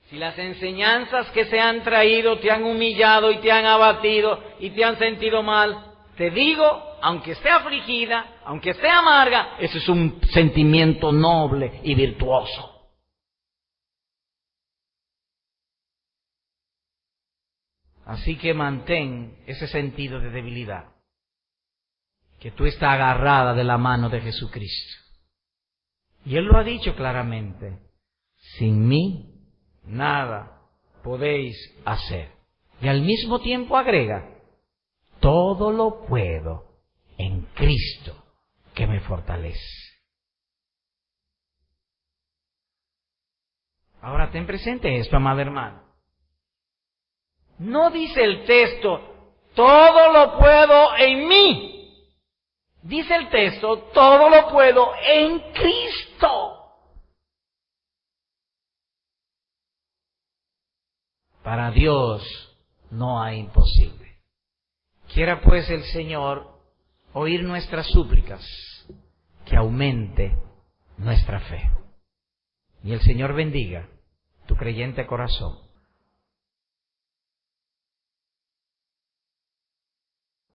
si las enseñanzas que se han traído te han humillado y te han abatido y te han sentido mal, te digo, aunque esté afligida, aunque esté amarga, eso es un sentimiento noble y virtuoso. Así que mantén ese sentido de debilidad, que tú estás agarrada de la mano de Jesucristo. Y Él lo ha dicho claramente: sin mí nada podéis hacer. Y al mismo tiempo agrega: todo lo puedo en Cristo que me fortalece. Ahora ten presente esto, amada hermana. No dice el texto, todo lo puedo en mí. Dice el texto, todo lo puedo en Cristo. Para Dios no hay imposible. Quiera pues el Señor oír nuestras súplicas, que aumente nuestra fe. Y el Señor bendiga tu creyente corazón.